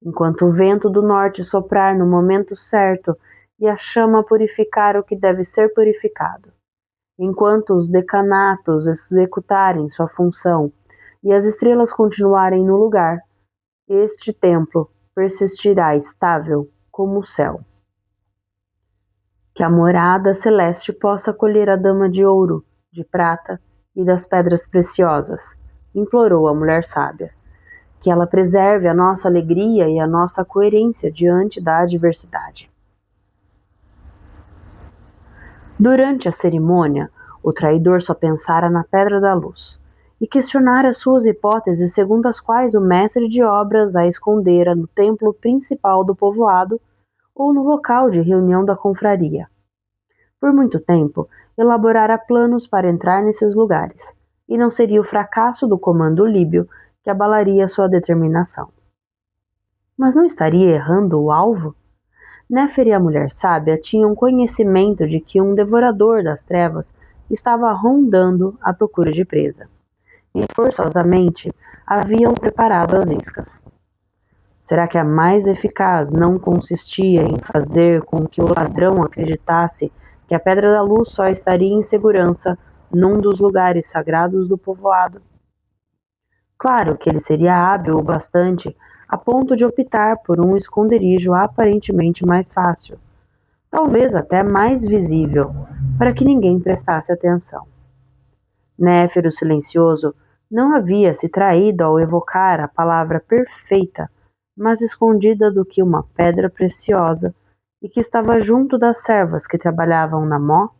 enquanto o vento do norte soprar no momento certo e a chama purificar o que deve ser purificado, enquanto os decanatos executarem sua função e as estrelas continuarem no lugar, este templo persistirá estável como o céu. Que a morada celeste possa acolher a dama de ouro, de prata e das pedras preciosas, implorou a mulher sábia. Que ela preserve a nossa alegria e a nossa coerência diante da adversidade. Durante a cerimônia, o traidor só pensara na Pedra da Luz e questionara suas hipóteses segundo as quais o mestre de obras a escondera no templo principal do povoado ou no local de reunião da confraria. Por muito tempo, elaborara planos para entrar nesses lugares, e não seria o fracasso do comando líbio que abalaria sua determinação. Mas não estaria errando o alvo? Néfer e a mulher sábia tinham conhecimento de que um devorador das trevas estava rondando à procura de presa, e forçosamente haviam preparado as iscas. Será que a mais eficaz não consistia em fazer com que o ladrão acreditasse que a Pedra da Luz só estaria em segurança num dos lugares sagrados do povoado? Claro que ele seria hábil o bastante a ponto de optar por um esconderijo aparentemente mais fácil, talvez até mais visível, para que ninguém prestasse atenção. Néfer, o silencioso, não havia se traído ao evocar a palavra perfeita, mais escondida do que uma pedra preciosa, e que estava junto das servas que trabalhavam na mó.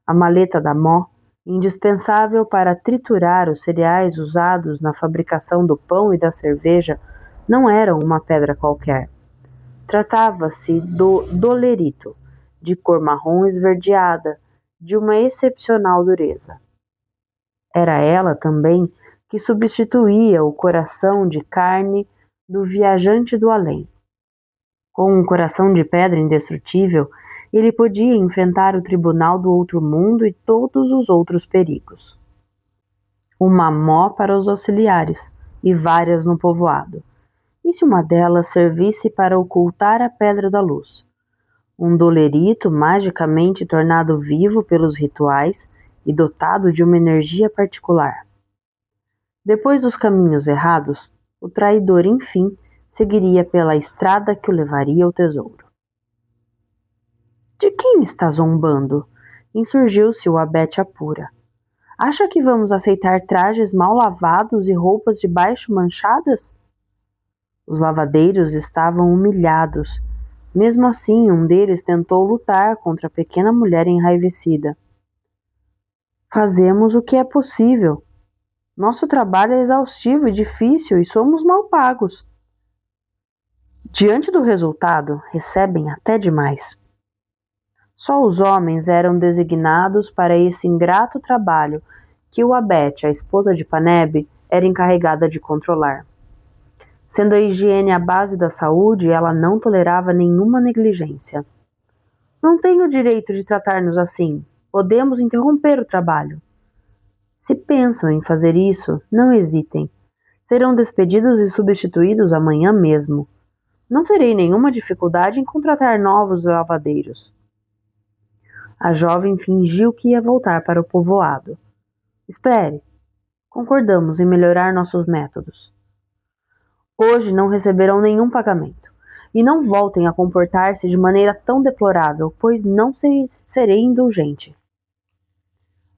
A maleta da mó, indispensável para triturar os cereais usados na fabricação do pão e da cerveja, não era uma pedra qualquer. Tratava-se do dolerito, de cor marrom esverdeada, de uma excepcional dureza. Era ela também que substituía o coração de carne do viajante do além. Com um coração de pedra indestrutível, ele podia enfrentar o tribunal do outro mundo e todos os outros perigos. Uma mó para os auxiliares e várias no povoado. E se uma delas servisse para ocultar a Pedra da Luz? Um dolerito magicamente tornado vivo pelos rituais e dotado de uma energia particular. Depois dos caminhos errados, o traidor, enfim, seguiria pela estrada que o levaria ao tesouro. De quem está zombando? Insurgiu-se o abete Apura. Acha que vamos aceitar trajes mal lavados e roupas de baixo manchadas? Os lavadeiros estavam humilhados. Mesmo assim, um deles tentou lutar contra a pequena mulher enraivecida. Fazemos o que é possível. Nosso trabalho é exaustivo e difícil e somos mal pagos. Diante do resultado, recebem até demais. Só os homens eram designados para esse ingrato trabalho que Uabete, a esposa de Paneb, era encarregada de controlar. Sendo a higiene a base da saúde, ela não tolerava nenhuma negligência. Não tem o direito de tratar-nos assim. Podemos interromper o trabalho. Se pensam em fazer isso, não hesitem. Serão despedidos e substituídos amanhã mesmo. Não terei nenhuma dificuldade em contratar novos lavadeiros. A jovem fingiu que ia voltar para o povoado. Espere. Concordamos em melhorar nossos métodos. Hoje não receberão nenhum pagamento. E não voltem a comportar-se de maneira tão deplorável, pois não serei indulgente.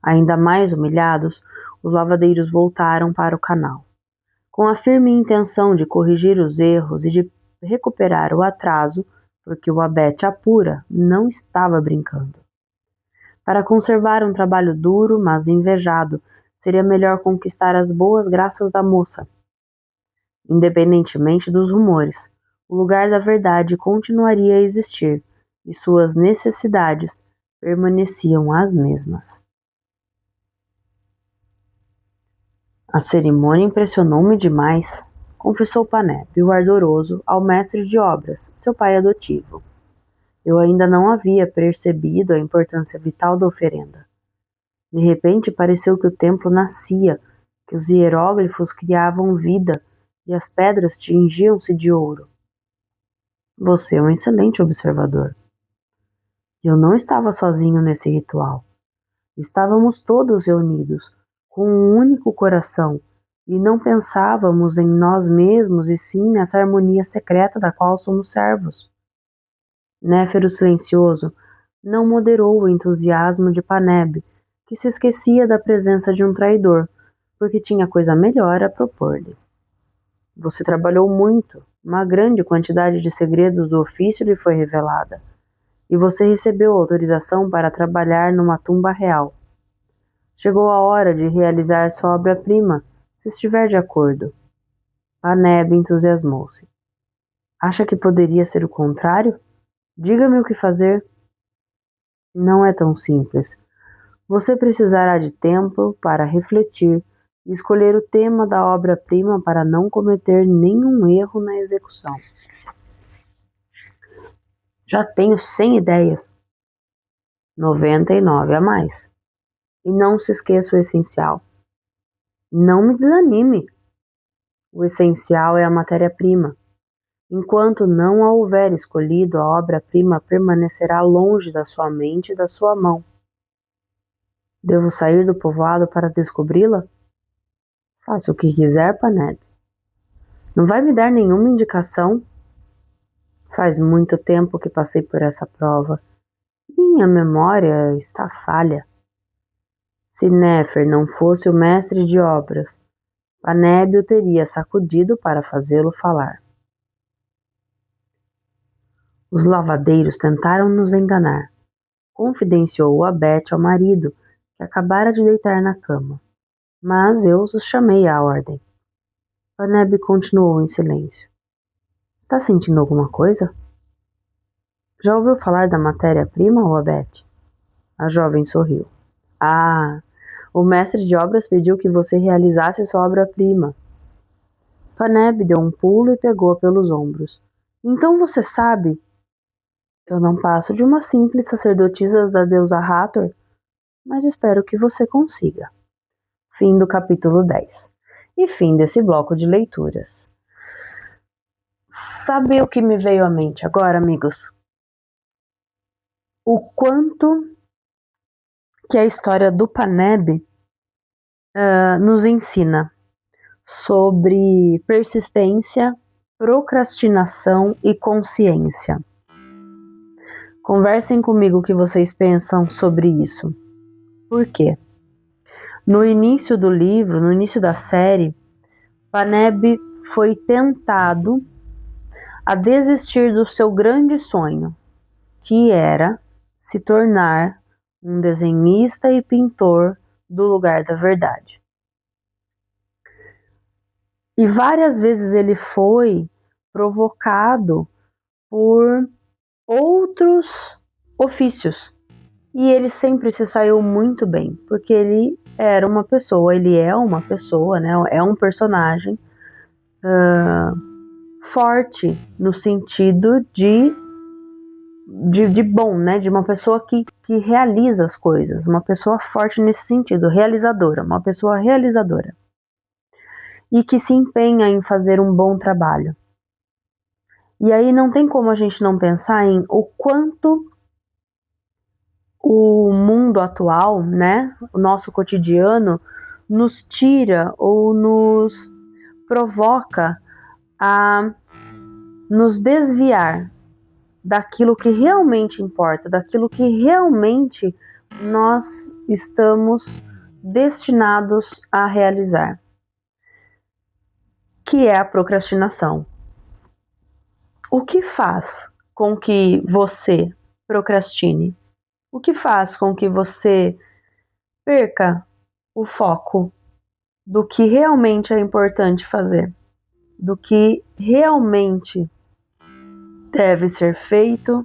Ainda mais humilhados, os lavadeiros voltaram para o canal, com a firme intenção de corrigir os erros e de recuperar o atraso, porque o Abete Apura não estava brincando. Para conservar um trabalho duro, mas invejado, seria melhor conquistar as boas graças da moça. Independentemente dos rumores, o lugar da verdade continuaria a existir, e suas necessidades permaneciam as mesmas. A cerimônia impressionou-me demais, confessou Paneb, o ardoroso, ao mestre de obras, seu pai adotivo. Eu ainda não havia percebido a importância vital da oferenda. De repente pareceu que o templo nascia, que os hieróglifos criavam vida e as pedras tingiam-se de ouro. Você é um excelente observador. Eu não estava sozinho nesse ritual. Estávamos todos reunidos, com um único coração, e não pensávamos em nós mesmos, e sim nessa harmonia secreta da qual somos servos. Néfero silencioso não moderou o entusiasmo de Paneb, que se esquecia da presença de um traidor, porque tinha coisa melhor a propor-lhe. Você trabalhou muito, uma grande quantidade de segredos do ofício lhe foi revelada, e você recebeu autorização para trabalhar numa tumba real. Chegou a hora de realizar sua obra-prima, se estiver de acordo. Paneb entusiasmou-se. Acha que poderia ser o contrário? Diga-me o que fazer. Não é tão simples. Você precisará de tempo para refletir e escolher o tema da obra-prima para não cometer nenhum erro na execução. Já tenho 100 ideias. 99 a mais. E não se esqueça o essencial. Não me desanime. O essencial é a matéria-prima. Enquanto não a houver escolhido, a obra-prima permanecerá longe da sua mente e da sua mão. Devo sair do povoado para descobri-la? Faça o que quiser, Paneb. Não vai me dar nenhuma indicação? Faz muito tempo que passei por essa prova. Minha memória está falha. Se Néfer não fosse o mestre de obras, Paneb o teria sacudido para fazê-lo falar. Os lavadeiros tentaram nos enganar, confidenciou Abete ao marido, que acabara de deitar na cama. Mas eu os chamei à ordem. Paneb continuou em silêncio. Está sentindo alguma coisa? Já ouviu falar da matéria-prima, Abete? A jovem sorriu. Ah, o mestre de obras pediu que você realizasse sua obra-prima. Paneb deu um pulo e pegou-a pelos ombros. Então você sabe? Eu não passo de uma simples sacerdotisa da deusa Hathor, mas espero que você consiga. Fim do capítulo 10. E fim desse bloco de leituras. Sabe o que me veio à mente agora, amigos? O quanto que a história do Paneb nos ensina sobre persistência, procrastinação e consciência. Conversem comigo o que vocês pensam sobre isso. Por quê? No início do livro, no início da série, Paneb foi tentado a desistir do seu grande sonho, que era se tornar um desenhista e pintor do lugar da verdade. E várias vezes ele foi provocado por outros ofícios. E ele sempre se saiu muito bem, porque ele era uma pessoa, ele é uma pessoa, né? É um personagem forte no sentido de bom, né? De uma pessoa que realiza as coisas, uma pessoa forte nesse sentido, realizadora, uma pessoa realizadora. E que se empenha em fazer um bom trabalho. E aí não tem como a gente não pensar em o quanto o mundo atual, né, o nosso cotidiano, nos tira ou nos provoca a nos desviar daquilo que realmente importa, daquilo que realmente nós estamos destinados a realizar, que é a procrastinação. O que faz com que você procrastine? O que faz com que você perca o foco do que realmente é importante fazer, do que realmente deve ser feito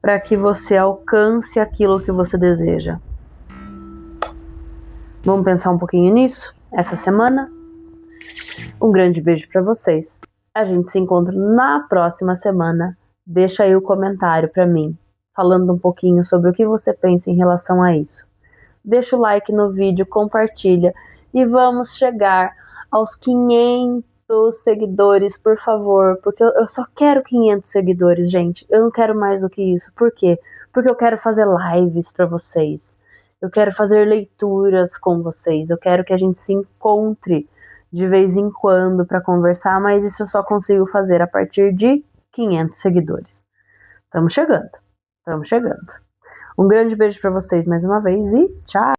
para que você alcance aquilo que você deseja? Vamos pensar um pouquinho nisso essa semana? Um grande beijo para vocês. A gente se encontra na próxima semana. Deixa aí o comentário para mim, falando um pouquinho sobre o que você pensa em relação a isso. Deixa o like no vídeo, compartilha e vamos chegar aos 500 seguidores, por favor, porque eu só quero 500 seguidores, gente. Eu não quero mais do que isso. Por quê? Porque eu quero fazer lives para vocês. Eu quero fazer leituras com vocês. Eu quero que a gente se encontre de vez em quando para conversar, mas isso eu só consigo fazer a partir de 500 seguidores. Estamos chegando. Um grande beijo para vocês mais uma vez e tchau!